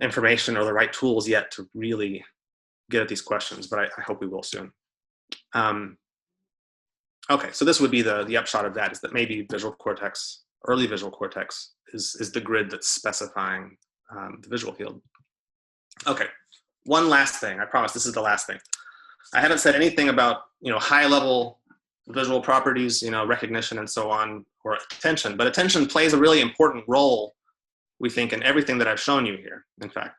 Speaker 2: information or the right tools yet to really get at these questions, but I hope we will soon. Okay, so this would be the upshot of that, is that maybe visual cortex, early visual cortex, is the grid that's specifying the visual field. Okay, one last thing. I promise this is the last thing. I haven't said anything about high-level visual properties, recognition and so on, or attention. But attention plays a really important role, we think, in everything that I've shown you here, in fact.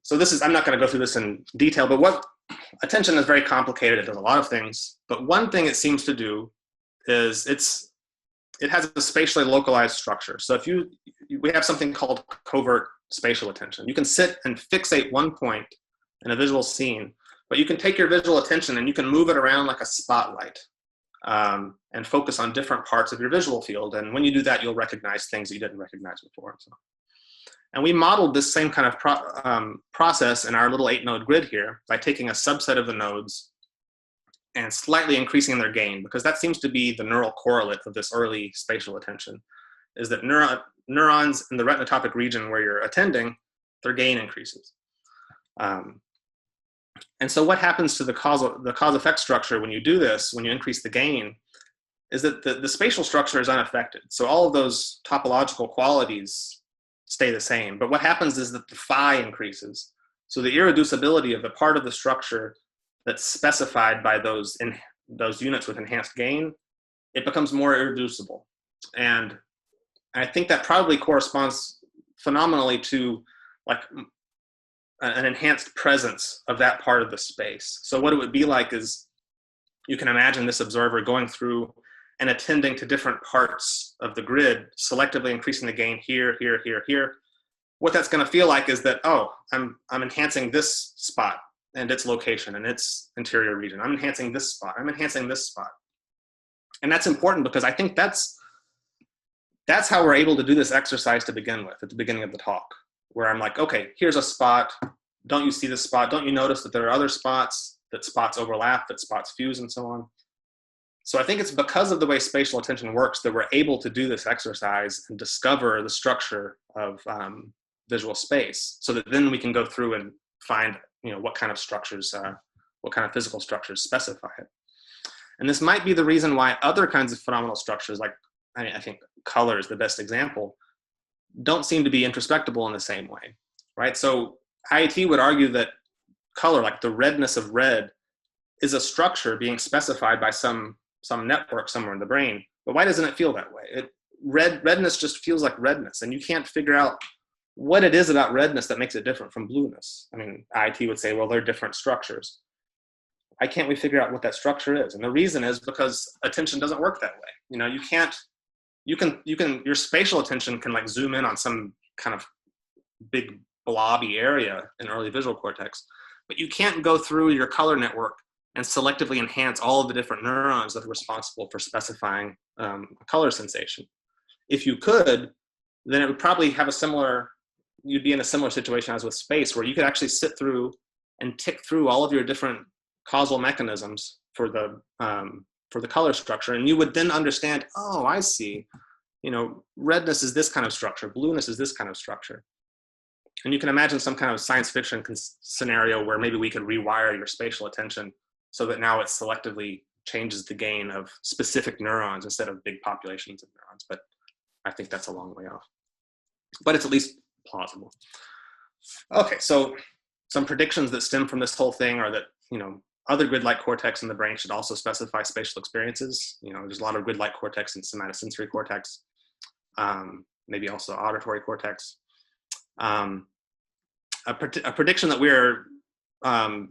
Speaker 2: So this is, I'm not going to go through this in detail, but what attention is very complicated. It does a lot of things. But one thing it seems to do is it has a spatially localized structure. So we have something called covert spatial attention. You can sit and fixate one point in a visual scene, but you can take your visual attention and you can move it around like a spotlight and focus on different parts of your visual field. And when you do that, you'll recognize things that you didn't recognize before. And we modeled this same kind of process in our little 8-node grid here by taking a subset of the nodes and slightly increasing their gain, because that seems to be the neural correlate of this early spatial attention, is that neurons in the retinotopic region where you're attending, their gain increases. And so what happens to the cause-effect structure when you do this, when you increase the gain, is that the spatial structure is unaffected. So all of those topological qualities stay the same. But what happens is that the phi increases. So the irreducibility of the part of the structure that's specified by those units with enhanced gain, it becomes more irreducible. And I think that probably corresponds phenomenally to like an enhanced presence of that part of the space. So what it would be like is, you can imagine this observer going through and attending to different parts of the grid, selectively increasing the gain here, here, here, here. What that's going to feel like is that, oh, I'm enhancing this spot and its location and its interior region. I'm enhancing this spot. I'm enhancing this spot. And that's important because I think that's how we're able to do this exercise to begin with, at the beginning of the talk, where I'm like, okay, here's a spot. Don't you see this spot? Don't you notice that there are other spots, that spots overlap, that spots fuse, and so on? So I think it's because of the way spatial attention works that we're able to do this exercise and discover the structure of visual space, so that then we can go through and find, what kind of structures, what kind of physical structures specify it. And this might be the reason why other kinds of phenomenal structures, like I think color is the best example, don't seem to be introspectable in the same way, right? So IIT would argue that color, like the redness of red, is a structure being specified by some network somewhere in the brain. But why doesn't it feel that way? Redness just feels like redness, and you can't figure out what it is about redness that makes it different from blueness. I mean, IIT would say, well, they're different structures. Why can't we figure out what that structure is? And the reason is because attention doesn't work that way. Your spatial attention can like zoom in on some kind of big blobby area in early visual cortex, but you can't go through your color network and selectively enhance all of the different neurons that are responsible for specifying a color sensation. If you could, then it would probably have you'd be in a similar situation as with space, where you could actually sit through and tick through all of your different causal mechanisms for the color structure, and you would then understand, oh, I see, redness is this kind of structure, blueness is this kind of structure. And you can imagine some kind of science fiction scenario where maybe we could rewire your spatial attention so that now it selectively changes the gain of specific neurons instead of big populations of neurons. But I think that's a long way off. But it's at least plausible. Okay, so some predictions that stem from this whole thing are that, other grid-like cortex in the brain should also specify spatial experiences. There's a lot of grid-like cortex in somatosensory cortex, maybe also auditory cortex. A prediction that we're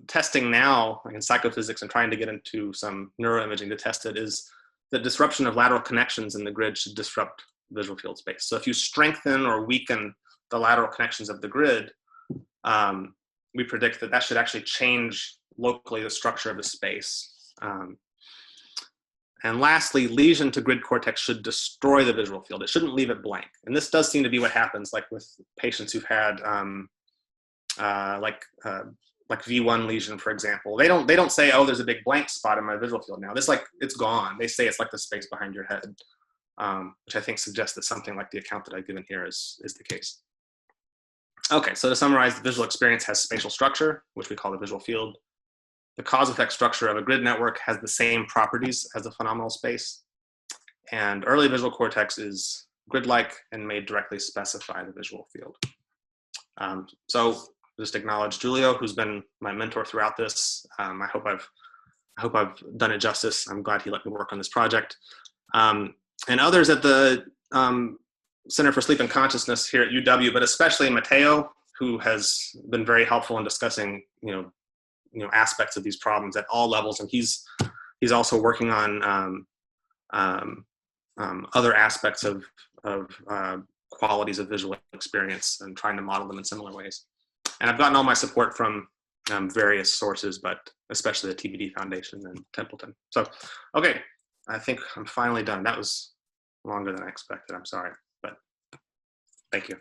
Speaker 2: testing now in psychophysics and trying to get into some neuroimaging to test it is the disruption of lateral connections in the grid should disrupt visual field space. So if you strengthen or weaken the lateral connections of the grid, we predict that that should actually change locally the structure of the space. And lastly, lesion to grid cortex should destroy the visual field. It shouldn't leave it blank. And this does seem to be what happens, like with patients who've had like V1 lesion, for example. They don't say, oh, there's a big blank spot in my visual field now. This, like, it's gone. They say it's like the space behind your head, which I think suggests that something like the account that I've given here is the case. Okay, so to summarize, the visual experience has spatial structure, which we call the visual field. The cause effect structure of a grid network has the same properties as the phenomenal space. And early visual cortex is grid-like and may directly specify the visual field. So just acknowledge Julio, who's been my mentor throughout this. I hope I've done it justice. I'm glad he let me work on this project. And others at the Center for Sleep and Consciousness here at UW, but especially Mateo, who has been very helpful in discussing, aspects of these problems at all levels, and he's also working on other aspects of qualities of visual experience and trying to model them in similar ways. And I've gotten all my support from various sources, but especially the TBD Foundation and Templeton. So, okay, I think I'm finally done. That was longer than I expected. I'm sorry, but thank you.